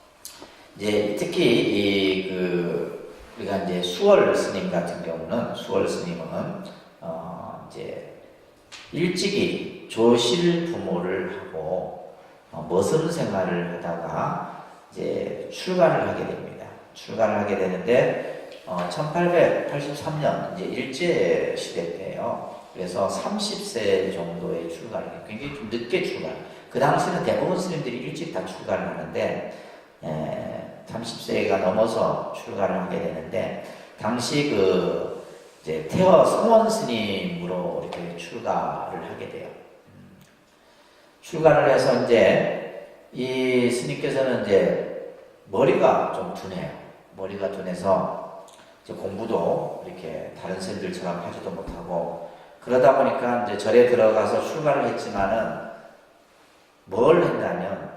이제 특히 우리가 이제 수월 스님 같은 경우는 이제 일찍이 조실 부모를 하고 머슴 생활을 하다가 이제 출가를 하게 됩니다. 출가를 하게 되는데 1883년 이제 일제 시대 때예요. 그래서 30세 정도의 출가를 해요. 굉장히 좀 늦게 출가를. 그 당시는 대부분 스님들이 일찍 다 출가를 하는데 30세가 넘어서 출가를 하게 되는데 당시 이제 태어 성원 스님으로 이렇게 출가를 하게 돼요. 출가를 해서 이제 이 스님께서는 이제 머리가 좀 둔해요. 머리가 둔해서 이제 공부도 이렇게 다른 스님들처럼 하지도 못하고 그러다 보니까 이제 절에 들어가서 출가를 했지만은 뭘 했냐면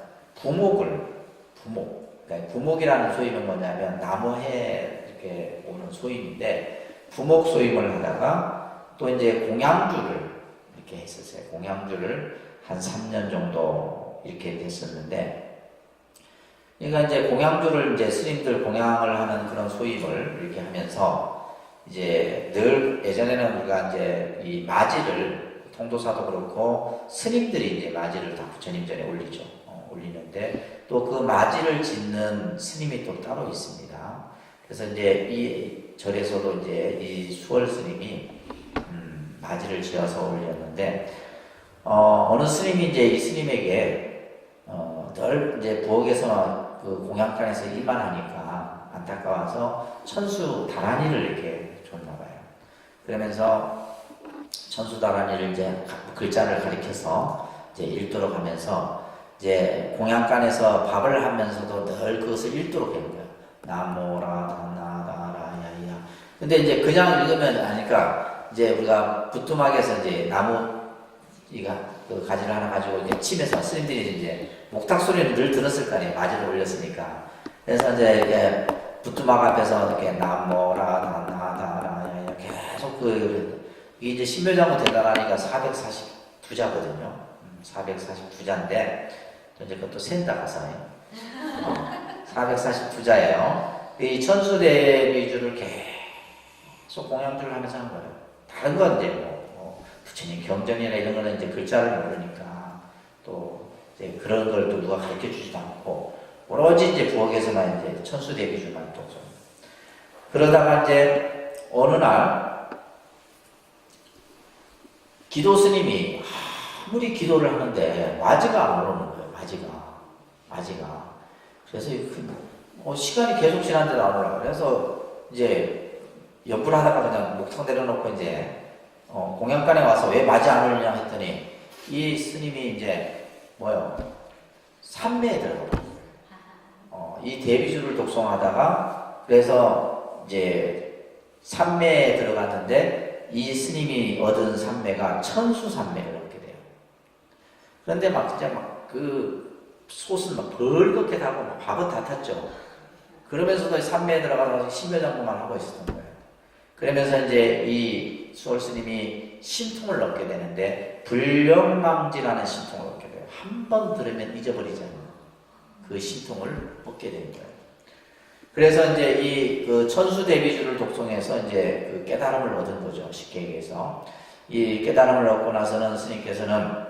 그러니까 부목이라는 소임은 뭐냐면 나무해 이렇게 오는 소임인데 부목 소임을 하다가 또 이제 공양주를 이렇게 했었어요. 공양주를 한 3년 정도 이렇게 됐었는데, 그러니까 이제 공양주를 이제 스님들 공양을 하는 그런 소임을 이렇게 하면서 이제 늘 예전에는 우리가 이제 이 마지를 통도사도 그렇고 스님들이 이제 마지를 다 부처님 전에 올리죠. 올리는데 또 그 마지를 짓는 스님이 또 따로 있습니다. 그래서 이제 이 절에서도 이제 이 수월 스님이 마지를 지어서 올렸는데 어느 스님이 이제 이 스님에게 늘 이제 부엌에서 그 공양간에서 일만 하니까 안타까워서 천수 다란이를 이렇게 줬나 봐요. 그러면서 천수 다란이를 이제 글자를 가리켜서 이제 읽도록 하면서 이제 공양간에서 밥을 하면서도 늘 그것을 읽도록 해요. 나모라 나나라야야. 근데 이제 그냥 읽으면 아니까 이제 우리가 부뚜막에서 이제 나무 그 가지를 하나 가지고 이제 치면서 스님들이 이제 목탁 소리를 늘 들었을 거 아니에요. 마지를 올렸으니까. 그래서 이제 이게 부뚜막 앞에서 이렇게 나모라 나나라야야 계속 이게 이제 신묘장구 대단하니까 442자거든요. 442자인데 이제 그것도 센다 가사예요. 442자예요. 이 천수대비주를 계속 공양주를 하면서 한 거예요. 다른 건 이제 부처님 경전이나 이런 거는 이제 글자를 모르니까 또 이제 그런 걸 또 누가 가르쳐 주지도 않고 오로지 이제 부엌에서만 이제 천수대비주만 또 좀. 그러다가 이제 어느 날 기도 스님이 아무리 기도를 하는데 마지가 안 오르는 거예요. 마지가. 그래서 시간이 계속 지났는데도 안 올라가요. 그래서 이제 연불 하다가 그냥 목탁 내려놓고 이제 공양간에 와서 왜 마지 안 오르냐 했더니 이 스님이 이제 삼매에 들어가요. 이 대비주를 독송하다가 그래서 이제 삼매에 들어갔는데 이 스님이 얻은 삼매가 천수삼매를 얻게 돼요. 그런데 막 진짜 막 그 솥은 막 벌겋게 타고 막 밥은 다 탔죠. 그러면서도 산매에 들어가서 심묘장구만 하고 있었던 거예요. 그러면서 이제 이 수월 스님이 신통을 얻게 되는데 불령망지라는 신통을 얻게 돼요. 한 번 들으면 잊어버리지 않는 그 신통을 얻게 되는 거예요. 그래서 이제 이 그 천수대비주를 독송해서 이제 그 깨달음을 얻은 거죠. 쉽게 얘기해서 이 깨달음을 얻고 나서는 스님께서는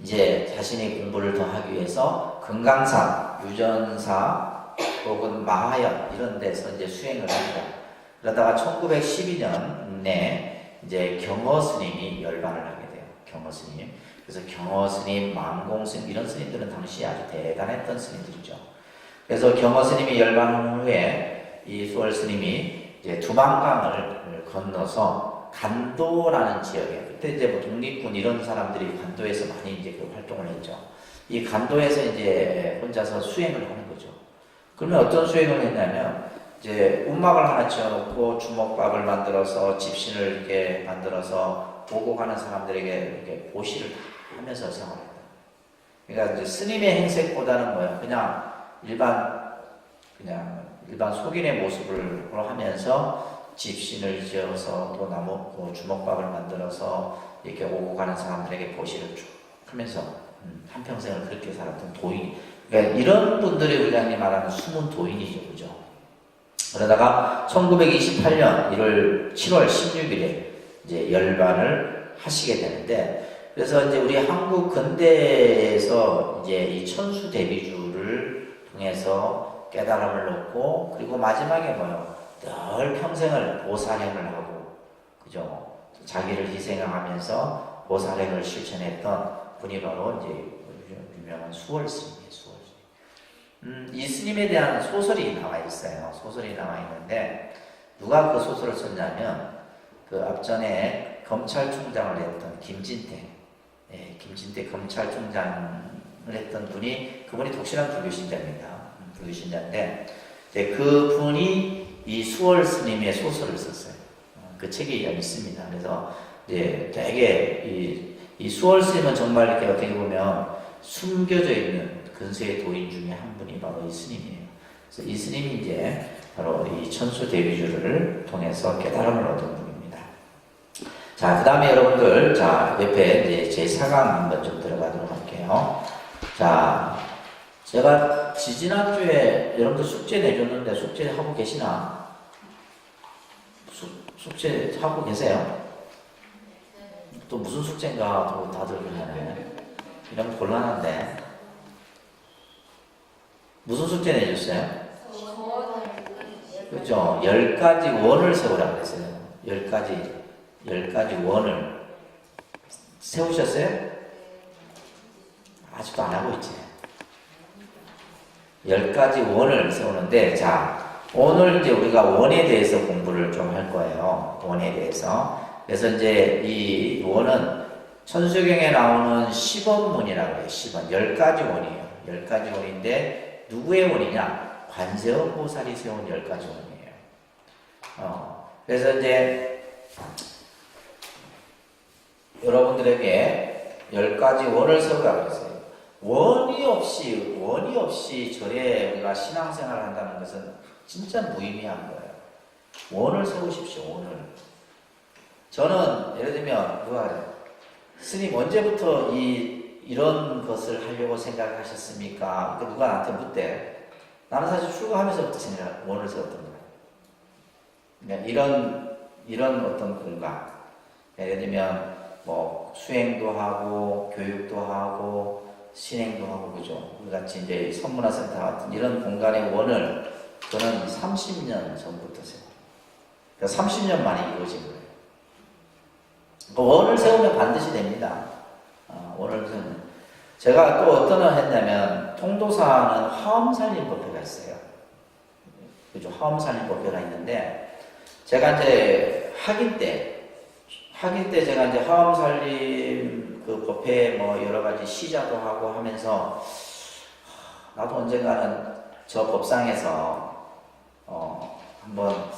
이제 자신이 공부를 더 하기 위해서 금강산, 유전사 혹은 마하연 이런 데서 이제 수행을 합니다. 그러다가 1912년에 이제 경허 스님이 열반을 하게 돼요. 경허 스님. 그래서 경허 스님, 만공 스님 이런 스님들은 당시 아주 대단했던 스님들이죠. 그래서 경허 스님이 열반한 후에 이 수월 스님이 이제 두만강을 건너서 간도라는 지역에 그때 이제 뭐 독립군 이런 사람들이 간도에서 많이 이제 그 활동을 했죠. 이 간도에서 이제 혼자서 수행을 하는 거죠. 그러면 어떤 수행을 했냐면 이제 움막을 하나 지어놓고 주먹밥을 만들어서 집신을 이렇게 만들어서 오고 가는 사람들에게 이렇게 보시를 다 하면서 생활했다. 그러니까 이제 스님의 행색보다는 뭐야? 그냥 일반 속인의 모습을 하면서 집신을 지어서 또 나무 주먹밥을 만들어서 이렇게 오고 가는 사람들에게 보시를 쭉 하면서 한평생을 그렇게 살았던 도인. 그러니까 이런 분들이 우리가 말하는 숨은 도인이죠, 그죠? 그러다가 1928년 7월 16일에 이제 열반을 하시게 되는데, 그래서 이제 우리 한국 근대에서 이제 이 천수 대비주를 통해서 깨달음을 얻고, 그리고 마지막에 뭐요? 늘 평생을 보살행을 하고, 그죠? 자기를 희생하면서 보살행을 실천했던 분이 바로 이제 유명한 수월 스님이에요, 수월 스님. 이 스님에 대한 소설이 나와 있어요. 소설이 나와 있는데, 누가 그 소설을 썼냐면, 그 앞전에 검찰총장을 했던 김진태, 김진태 검찰총장을 했던 분이, 그분이 독실한 불교신자입니다. 불교신자인데, 그 분이 이 수월 스님의 소설을 썼어요. 그 책이 있습니다. 그래서 이제 되게 이 수월 스님은 정말 이렇게 어떻게 보면 숨겨져 있는 근세의 도인 중에 한 분이 바로 이 스님이에요. 그래서 이 스님이 이제 바로 이 천수 대비주를 통해서 깨달음을 얻은 분입니다. 자, 그 다음에 여러분들, 자, 옆에 이제 제4강 한번 좀 들어가도록 할게요. 자, 제가 지지난주에 여러분들 숙제 내줬는데 숙제 하고 계시나? 숙제 하고 계세요? 또 무슨 숙제인가 또 다들 그러네. 이러면 곤란한데. 무슨 숙제 내줬어요? 그렇죠. 10가지 원을 세우라고 그랬어요. 10가지 원을 세우셨어요? 아직도 안 하고 있지. 10가지 원을 세우는데, 자, 오늘 이제 우리가 원에 대해서 공부를 좀 할 거예요. 원에 대해서. 그래서 이제 이 원은 천수경에 나오는 10원문이라고 해요. 10원. 10가지 원이에요. 10가지 원인데, 누구의 원이냐? 관세음 보살이 세운 10가지 원이에요. 그래서 이제 여러분들에게 10가지 원을 세우라고 했어요. 원이 없이 절에 우리가 신앙생활을 한다는 것은 진짜 무의미한 거예요. 원을 세우십시오, 원을. 저는, 예를 들면, 누가 그래요? 스님, 언제부터 이런 것을 하려고 생각하셨습니까? 그러니까 누가 나한테 묻대. 나는 사실 출가하면서부터 원을 세웠던 거예요. 그러니까 이런 어떤 공간. 예를 들면, 뭐, 수행도 하고, 교육도 하고, 신행도 하고, 그죠? 우리 같이 이제 선문화센터 같은 이런 공간의 원을 저는 30년 전부터 세워요. 그러니까 30년 만에 이루어진 거예요. 원을 세우면 반드시 됩니다. 원을 세우면. 제가 또 어떤 걸 했냐면, 통도사는 화엄살림법회가 있어요. 그죠? 화엄살림법회가 있는데, 제가 이제 학일 때 제가 이제 화엄살림 그 법회 뭐 여러 가지 시자도 하고 하면서, 나도 언젠가는 저 법상에서, 한번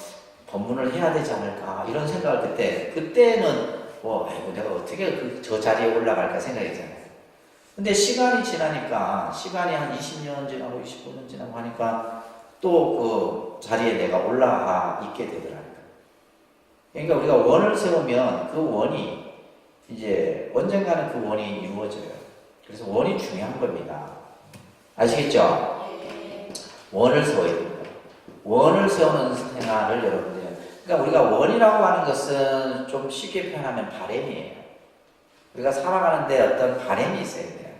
법문을 해야 되지 않을까, 이런 생각을 그때는 아이고, 내가 어떻게 저 자리에 올라갈까 생각했잖아요. 근데 시간이 지나니까, 시간이 한 20년 지나고 25년 지나고 하니까, 또 그 자리에 내가 올라가 있게 되더라고요. 그러니까 우리가 원을 세우면 그 원이 이제 언젠가는 그 원이 이루어져요. 그래서 원이 중요한 겁니다. 아시겠죠? 원을 세워야 됩니다. 원을 세우는 생활을 여러분들, 그러니까 우리가 원이라고 하는 것은 좀 쉽게 표현하면 바램이에요. 우리가 살아가는데 어떤 바램이 있어야 돼요.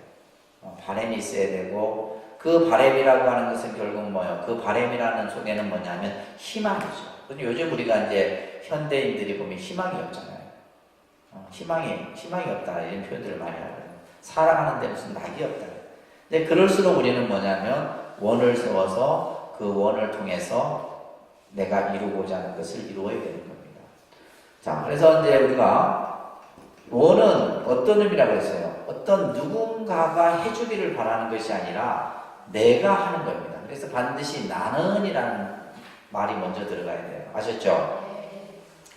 바램이 있어야 되고, 그 바램이라고 하는 것은 결국 뭐예요? 그 바램이라는 속에는 뭐냐면 희망이죠. 근데 요즘 우리가 이제 현대인들이 보면 희망이 없잖아요. 희망이 없다 이런 표현들을 많이 하거든요. 살아가는데 무슨 낙이 없다. 근데 그럴수록 우리는 뭐냐면 원을 세워서 그 원을 통해서 내가 이루고자 하는 것을 이루어야 되는 겁니다. 자, 그래서 이제 우리가 원은 어떤 의미라고 했어요? 어떤 누군가가 해주기를 바라는 것이 아니라 내가 하는 겁니다. 그래서 반드시 나는이라는 말이 먼저 들어가야 돼요. 아셨죠?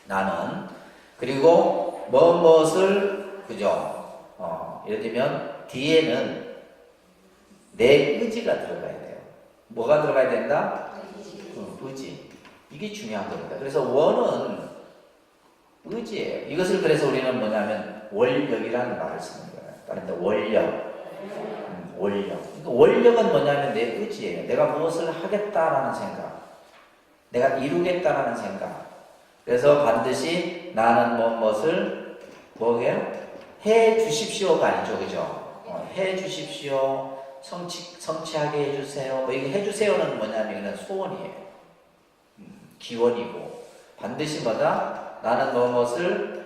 나는. 그리고 무엇을 그죠? 예를 들면 뒤에는 내 의지가 들어가야 돼요. 뭐가 들어가야 된다? 의지. 이게 중요한 겁니다. 그래서 원은 의지예요. 이것을 그래서 우리는 뭐냐면 원력이라는 말을 쓰는 거예요. 다른 데 원력. 원력. 그러니까 원력은 뭐냐면 내 의지예요. 내가 무엇을 하겠다라는 생각. 내가 이루겠다라는 생각. 그래서 반드시 나는 무엇을 뭐게요? 해 주십시오가 아니죠. 그죠? 해 주십시오. 성취하게 해주세요. 이게 해주세요는 뭐냐면 이건 소원이에요. 기원이고 반드시 뭐다? 나는 무엇을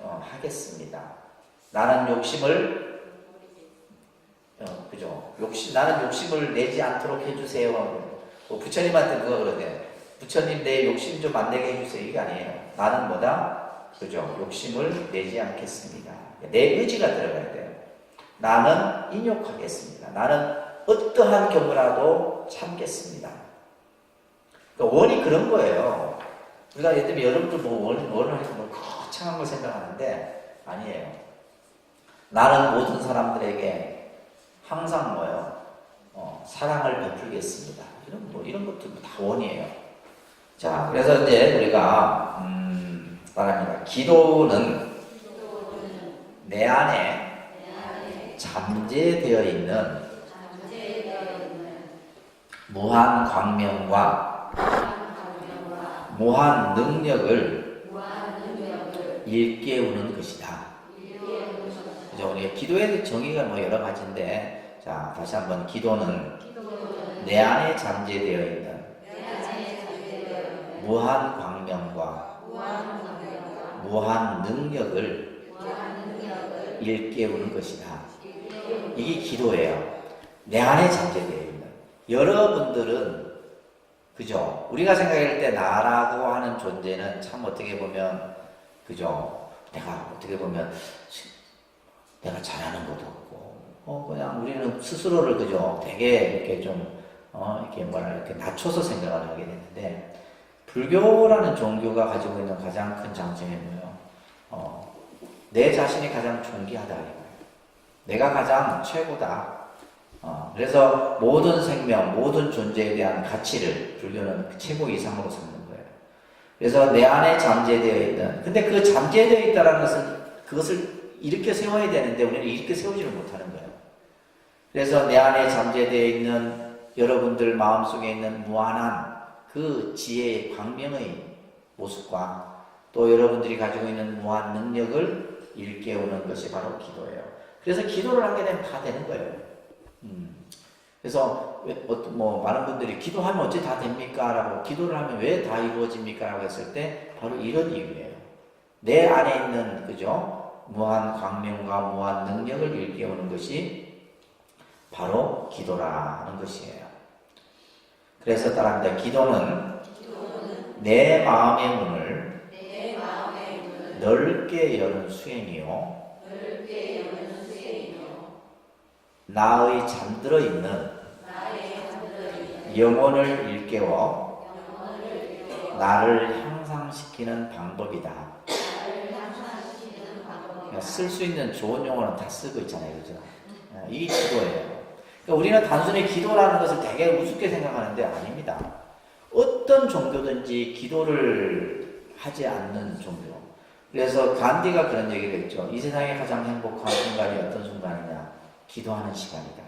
하겠습니다. 나는 욕심을 그죠? 나는 욕심을 내지 않도록 해주세요. 부처님한테 누가 그러대요? 부처님 내 욕심 좀 안 내게 해주세요. 이게 아니에요. 나는 뭐다? 그죠? 욕심을 내지 않겠습니다. 내 의지가 들어가야 돼요. 나는 인욕하겠습니다. 나는 어떠한 경우라도 참겠습니다. 그러니까 원이 그런 거예요. 우리가 예를 들면 여러분들 원을 해서 거창한 걸 생각하는데 아니에요. 나는 모든 사람들에게 항상 사랑을 베풀겠습니다. 이런 것도 다 원이에요. 자, 그래서 이제 우리가 말합니다. 기도는 내 안에 잠재되어 있는 무한 광명과 무한 능력을 일깨우는 것이다. 그죠? 우리가 기도의 정의가 여러 가지인데, 자, 다시 한번 기도는 내 안에 잠재되어 있는 무한 광명과 무한 능력을 일깨우는 것이다. 이게 기도예요. 내 안에 잠재되어 있는. 여러분들은 그죠? 우리가 생각할 때 나라고 하는 존재는 참 어떻게 보면 그죠? 내가 어떻게 보면 내가 잘하는 것도 없고 그냥 우리는 스스로를 그죠? 되게 이렇게 좀 이렇게 낮춰서 생각을 하게 되는데 불교라는 종교가 가지고 있는 가장 큰 장점이 뭐예요? 내 자신이 가장 존귀하다. 내가 가장 최고다. 그래서 모든 생명, 모든 존재에 대한 가치를 불교는 최고 이상으로 삼는 거예요. 그래서 내 안에 잠재되어 있는, 근데 그 잠재되어 있다는 것은 그것을 이렇게 세워야 되는데 우리는 이렇게 세우지를 못하는 거예요. 그래서 내 안에 잠재되어 있는 여러분들 마음속에 있는 무한한 그 지혜의 광명의 모습과 또 여러분들이 가지고 있는 무한 능력을 일깨우는 것이 바로 기도예요. 그래서 기도를 하게 되면 다 되는 거예요. 그래서 많은 분들이 기도하면 어째 다 됩니까? 라고 기도를 하면 왜 다 이루어집니까? 라고 했을 때 바로 이런 이유예요. 내 안에 있는 그죠? 무한 광명과 무한 능력을 일깨우는 것이 바로 기도라는 것이에요. 그래서 따라합니다. 기도는 내 마음의 문을 넓게 여는 수행이요. 나의 잠들어 있는 영혼을 일깨워 나를 향상시키는 방법이다. 쓸 수 있는 좋은 용어는 다 쓰고 있잖아요. 그죠? 이게 기도예요. 그러니까 우리는 단순히 기도라는 것을 되게 우습게 생각하는데 아닙니다. 어떤 종교든지 기도를 하지 않는 종교. 그래서 간디가 그런 얘기를 했죠. 이 세상에 가장 행복한 순간이 어떤 순간이냐? 기도하는 시간이다.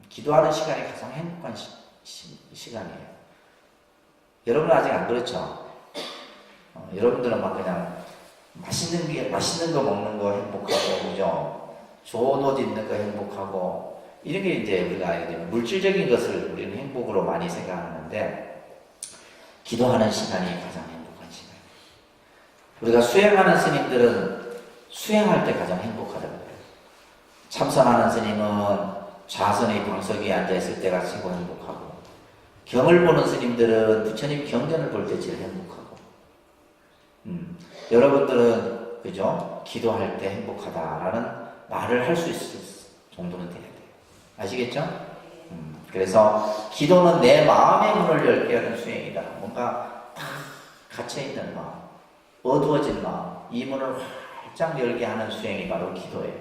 기도하는 시간이 가장 행복한 시간이에요. 여러분은 아직 안 그렇죠? 여러분들은 막 그냥 맛있는 거 먹는 거 행복하고, 그죠? 좋은 옷 입는 거 행복하고, 이런 게 이제 우리가 알게 되면 물질적인 것을 우리는 행복으로 많이 생각하는데, 기도하는 시간이 가장 행복한 시간. 우리가 수행하는 스님들은 수행할 때 가장 행복하다고 해요. 참선하는 스님은 좌선의 방석 위에 앉아있을 때가 최고 행복하고, 경을 보는 스님들은 부처님 경전을 볼 때 제일 행복하고, 여러분들은 그죠? 기도할 때 행복하다라는 말을 할 수 있을 정도는 돼야 돼요. 아시겠죠? 그래서 기도는 내 마음의 문을 열게 하는 수행이다. 뭔가 딱 갇혀있는 마음, 어두워진 마음, 이 문을 활짝 열게 하는 수행이 바로 기도예요.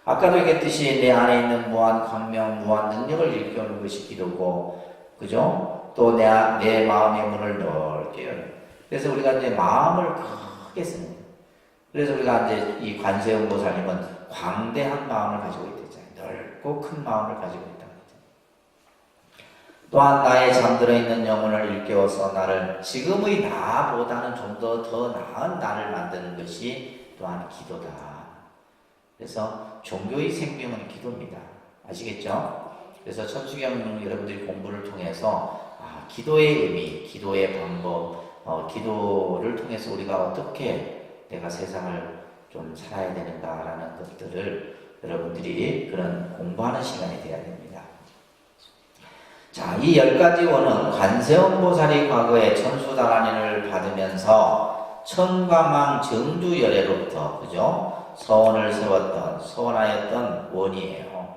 아까도 얘기했듯이 내 안에 있는 무한 광명, 무한 능력을 일깨우는 것이 기도고, 그죠? 또 내 마음의 문을 넓게 열어요. 그래서 우리가 이제 마음을 크게 쓰는. 그래서 우리가 이제 이 관세음 보살님은 광대한 마음을 가지고 있대잖아요. 넓고 큰 마음을 가지고 있다. 또한 나의 잠들어 있는 영혼을 일깨워서 나를 지금의 나보다는 좀 더 나은 나를 만드는 것이 또한 기도다. 그래서 종교의 생명은 기도입니다. 아시겠죠? 그래서 천수경 여러분들이 공부를 통해서 기도의 의미, 기도의 방법, 기도를 통해서 우리가 어떻게 내가 세상을 좀 살아야 되는가라는 것들을 여러분들이 그런 공부하는 시간이 되어야 됩니다. 자, 이 10가지 원은 관세음보살이 과거에 천수다란인을 받으면서 청과망 정주열애로부터, 그죠? 서원하였던 원이에요.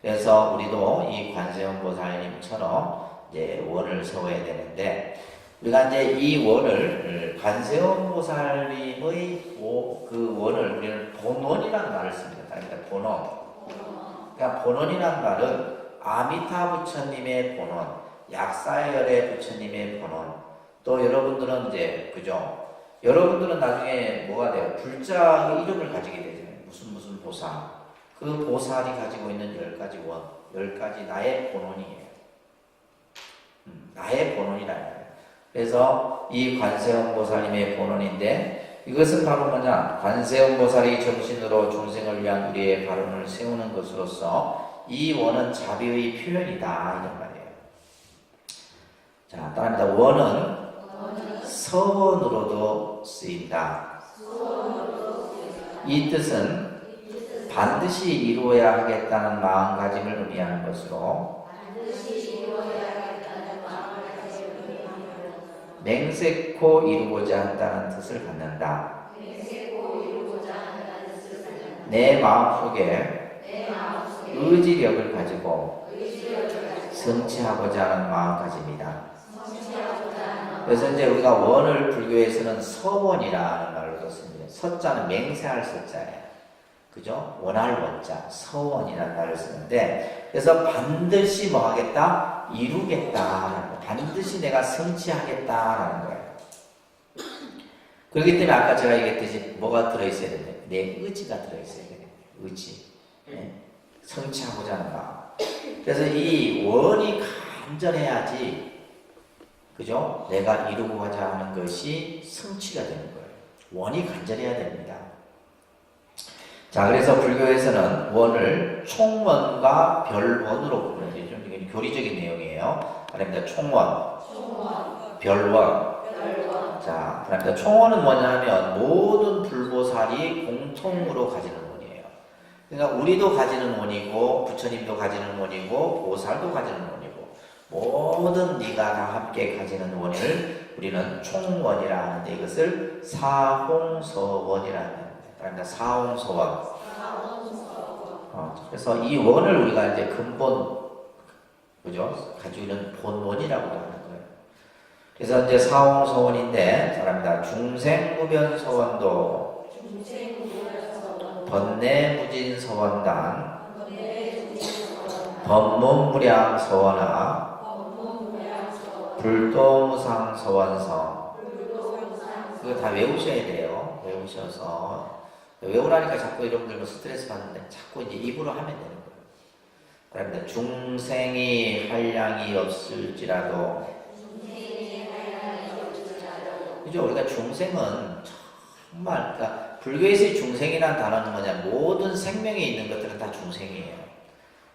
그래서 우리도 이 관세음보살님처럼 이제 원을 세워야 되는데, 우리가 이제 이 원을 관세음보살님의 그 원을 우리는 본원이라는 말을 씁니다. 그러니까 본원. 그러니까 본원이라는 말은 아미타 부처님의 본원, 약사열의 부처님의 본원. 또 여러분들은 이제 그죠? 여러분들은 나중에 뭐가 돼요? 불자 이름을 가지게 되잖아요. 무슨 보살. 그 보살이 가지고 있는 10가지 원, 10가지 나의 본원이에요. 나의 본원이라는 거예요. 그래서 이 관세음보살님의 본원인데, 이것은 바로 뭐냐? 관세음보살이 정신으로 중생을 위한 우리의 발언을 세우는 것으로서 이 원은 자비의 표현이다, 이런 말이에요. 자, 따라합니다. 원은 서원으로도 쓰인다. 이 뜻은 반드시 이루어야 하겠다는 마음가짐을 의미하는 것으로 맹세코 이루고자 한다는 뜻을 갖는다. 내 마음속에 의지력을 가지고 성취하고자 하는 마음가짐이다. 그래서 이제 우리가 원을 불교에서는 서원이라는 말로 씁니다. 서자는 맹세할 서자예요. 그죠? 원할 원자, 서원이라는 말을 쓰는데, 그래서 반드시 뭐 하겠다? 이루겠다. 반드시 내가 성취하겠다라는 거예요. 그렇기 때문에 아까 제가 얘기했듯이 뭐가 들어있어야 되는데, 내 의지가 들어있어야 되는데, 의지. 네? 성취하고자 하는 마음. 그래서 이 원이 간절해야지, 그죠? 내가 이루고자 하는 것이 성취가 되는 거예요. 원이 간절해야 됩니다. 자, 그래서 불교에서는 원을 총원과 별원으로 부르는 게 좀 교리적인 내용이에요. 그럽니다. 총원, 별원. 자, 그럽니다. 총원은 뭐냐면 모든 불보살이 공통으로 가지는 원이에요. 그러니까 우리도 가지는 원이고, 부처님도 가지는 원이고, 보살도 가지는 원이고, 모든 네가 다 함께 가지는 원을 우리는 총원이라 하는데, 이것을 사홍서원이라는 거예요. 그러니까 사홍서원. 그래서 이 원을 우리가 이제 근본, 그죠? 가지고 있는 본원이라고 하는 거예요. 그래서 이제 사홍서원인데, 사람입니다. 중생무변서원도, 번뇌무진서원단, 법문무량 서원하 불도무상 서원성. 그거 다 외우셔야 돼요. 외우셔서 외우라니까 자꾸 여러분들 뭐 스트레스 받는데 자꾸 이제 입으로 하면 되는 거예요. 그런데 중생이 한량이 없을지라도, 그죠? 우리가 중생은 정말, 그러니까 불교에서의 중생이라는 단어는 뭐냐, 모든 생명에 있는 것들은 다 중생이에요.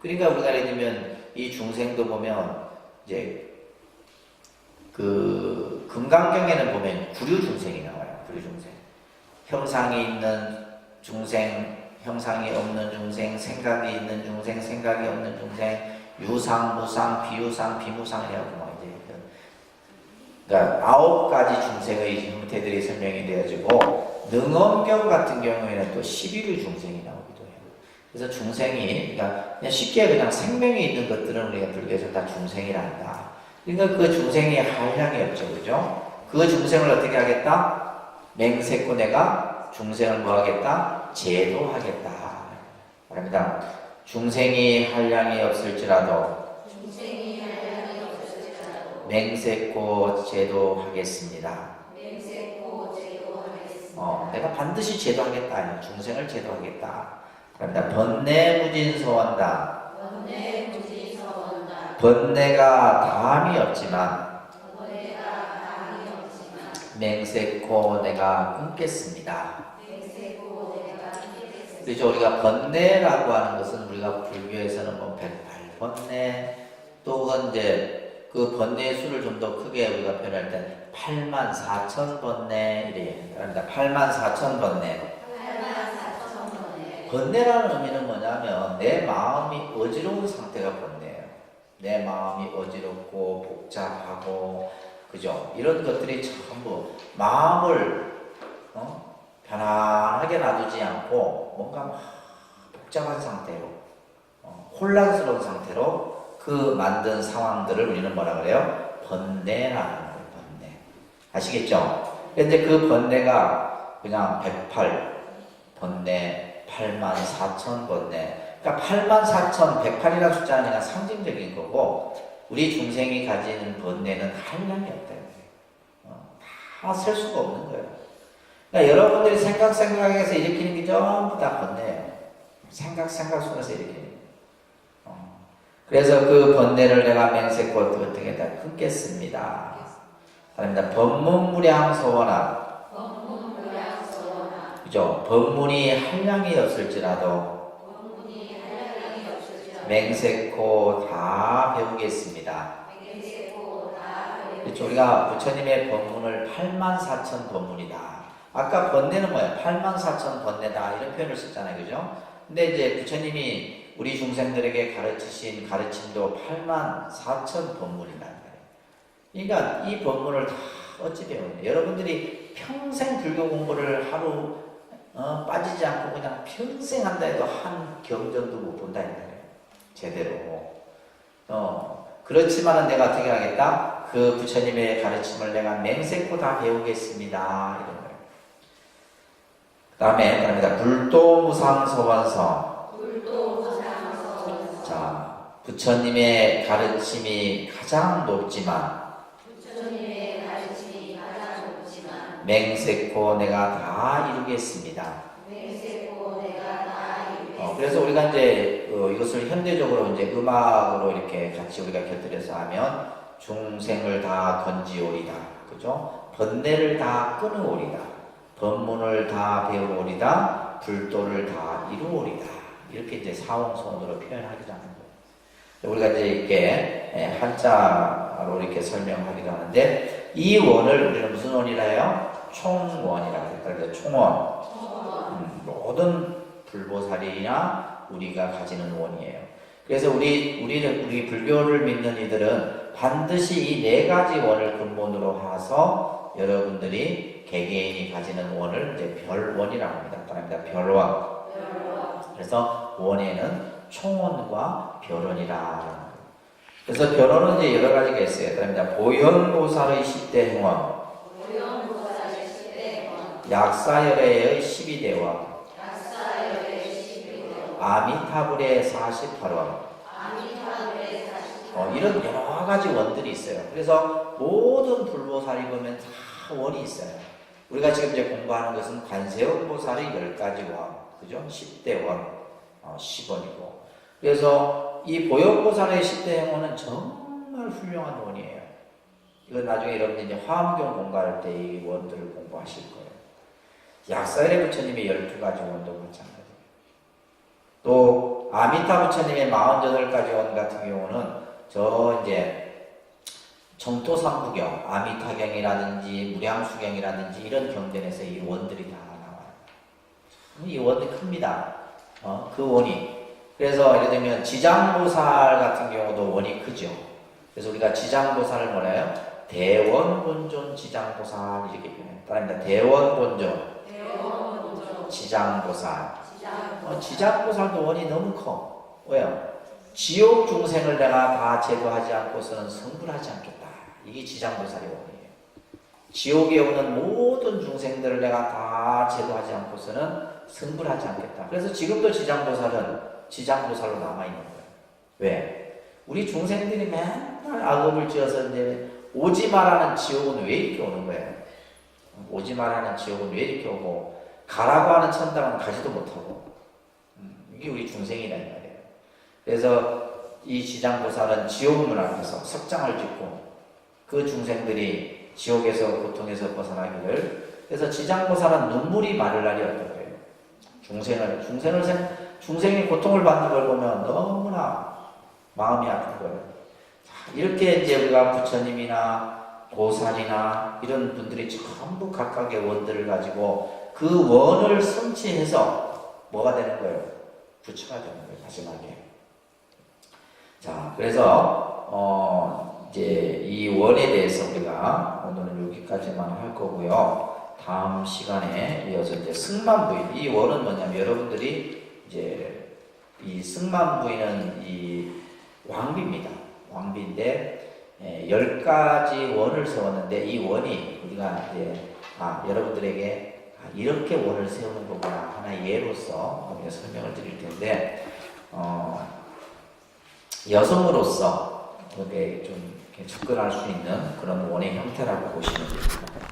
그러니까 우리가 예를 들면 이 중생도 보면 이제 그 금강경에는 보면 구류 중생이 나와요. 구류 중생. 형상이 있는 중생, 형상이 없는 중생, 생각이 있는 중생, 생각이 없는 중생, 유상, 무상, 비유상, 비무상이라고 뭐 이제 그러니까 9가지 중생의 형태들이 설명이 되어지고, 능엄경 같은 경우에는 또 11의 중생이 나오기도 해요. 그래서 중생이, 그러니까 그냥 쉽게 그냥 생명이 있는 것들은 우리가 불교에서 다 중생이라 한다. 그러니까 그 중생이 한량이 없죠, 그죠? 그 중생을 어떻게 하겠다? 맹세코 내가 중생을 뭐 하겠다? 제도하겠다. 말합니다. 중생이 한량이 없을지라도 맹세코 제도하겠습니다. 내가 반드시 제도하겠다. 중생을 제도하겠다. 그럽니다. 번뇌무진서원다. 번뇌가 다함이 없지만 맹세코 내가 끊겠습니다. 그렇죠. 우리가 번뇌라고 하는 것은 우리가 불교에서는 뭐 108번뇌, 또는 이제 그 번뇌의 수를 좀 더 크게 우리가 표현할 때 84,000번뇌 이래요. 그러니까 84,000번뇌. 번뇌라는 의미는 뭐냐면 내 마음이 어지러운 상태가 번뇌예요. 내 마음이 어지럽고 복잡하고, 그죠? 이런 것들이 전부 마음을 편안하게 놔두지 않고 뭔가 막 복잡한 상태로, 혼란스러운 상태로 그 만든 상황들을 우리는 뭐라 그래요? 번뇌라는 거예요. 번뇌. 아시겠죠? 근데 그 번뇌가 그냥 108 번뇌, 84,000번뇌. 그러니까 84,000, 108이라는 숫자는 그냥 상징적인 거고, 우리 중생이 가지는 번뇌는 한량이 없다는 거예요. 다 셀 수가 없는 거예요. 그러니까 여러분들이 생각에서 일으키는 게 전부 다 번뇌예요. 생각 속에서 일으키는 거예요. 그래서 그 번뇌를 내가 맹세코 어떻게 다 끊겠습니다. 합니다. 법문무량 서원하. 그죠? 법문이 한량이 없을지라도 맹세코 다 배우겠습니다. 그렇죠? 우리가 부처님의 법문을 84,000법문이다. 아까 번뇌는 뭐야? 84,000번뇌다 이런 표현을 썼잖아요, 그죠? 근데 이제 부처님이 우리 중생들에게 가르치신 가르침도 84,000법문이라는 거예요. 그러니까 이 법문을 다 어찌 배우냐? 여러분들이 평생 불교 공부를 하루 빠지지 않고 그냥 평생 한다 해도 한 경전도 못 본다 했잖아요. 제대로. 그렇지만은 내가 어떻게 하겠다? 그 부처님의 가르침을 내가 맹세코 다 배우겠습니다. 이런 거예요. 그 다음에, 그럽니다. 불도무상서원성. 자, 부처님의 가르침이 가장 높지만, 맹세코 내가 다 이루겠습니다. 그래서 우리가 이제 이것을 현대적으로 이제 음악으로 이렇게 같이 우리가 곁들여서 하면 중생을 다 건지오리다, 그죠? 번뇌를 다 끊으오리다, 법문을 다 배우오리다, 불도를 다 이루오리다. 이렇게 이제 사원소원으로 표현하기도 하는 거예요. 우리가 이제 이렇게 한자로 이렇게 설명하기도 하는데, 이 원을 우리는 무슨 원이라 해요? 총원이라고 해요. 그러니까 총원. 모든 불보살이나 우리가 가지는 원이에요. 그래서 우리 불교를 믿는 이들은 반드시 이 4가지 원을 근본으로 해서 여러분들이 개개인이 가지는 원을 이제 별원이라고 합니다. 따라합니다. 별원. 그래서 원에는 총원과 별원이라. 그래서 별원은 이제 여러 가지가 있어요. 따라합니다. 보현보살의 10대 행원, 약사열애의 12대원, 아미타불의 48원, 이런 여러 가지 원들이 있어요. 그래서 모든 불보살이 보면 다 원이 있어요. 우리가 지금 이제 공부하는 것은 관세음보살의 10가지 원, 그죠? 10대 원, 10원이고. 그래서 이 보현보살의 10대 행원은 정말 훌륭한 원이에요. 이건 나중에 여러분들 이제 화엄경 공부할 때 이 원들을 공부하실 거예요. 약사일의 부처님의 12가지 원도 마찬가지예요. 또 아미타 부처님의 48가지 원 같은 경우는 저 이제 정토삼부경, 아미타경이라든지 무량수경이라든지 이런 경전에서 이 원들이 다 나와요. 이 원이 큽니다. 그 원이. 그래서 예를 들면 지장보살 같은 경우도 원이 크죠. 그래서 우리가 지장보살을 뭐래요? 대원본존 지장보살 이렇게 표현해요. 따라합니다. 대원본존 지장보살. 지장보살도 원이 너무 커. 왜요? 지옥 중생을 내가 다 제도하지 않고서는 성불하지 않겠다. 이게 지장보살의 원이에요. 지옥에 오는 모든 중생들을 내가 다 제도하지 않고서는 성불하지 않겠다. 그래서 지금도 지장보살은 지장보살로 남아있는 거예요. 왜? 우리 중생들이 맨날 악업을 지어서 이제 오지 마라는 지옥은 왜 이렇게 오는 거예요? 오지 마라는 지옥은 왜 이렇게 오고 가라고 하는 천당은 가지도 못하고 이게 우리 중생이란 말이에요. 그래서 이 지장보살은 지옥문 앞에서 석장을 짓고 그 중생들이 지옥에서 고통에서 벗어나기를. 그래서 지장보살은 눈물이 마를 날이 없다고 해요. 중생이 고통을 받는 걸 보면 너무나 마음이 아픈 거예요. 자, 이렇게 이제 우리가 부처님이나 보살이나 이런 분들이 전부 각각의 원들을 가지고 그 원을 성취해서 뭐가 되는 거예요? 부처가 되는 거예요, 마지막에. 자, 그래서 이제 이 원에 대해서 우리가 오늘은 여기까지만 할 거고요. 다음 시간에 이어서 이제 승만부인. 이 원은 뭐냐면 여러분들이 이제 이 승만부인은 이 왕비입니다. 왕비인데 10가지 원을 세웠는데 이 원이 우리가 이제 여러분들에게 이렇게 원을 세우는 거구나 하나의 예로서 우리가 설명을 드릴 텐데 여성으로서 그게 좀 접근할 수 있는 그런 원의 형태라고 보시면 됩니다.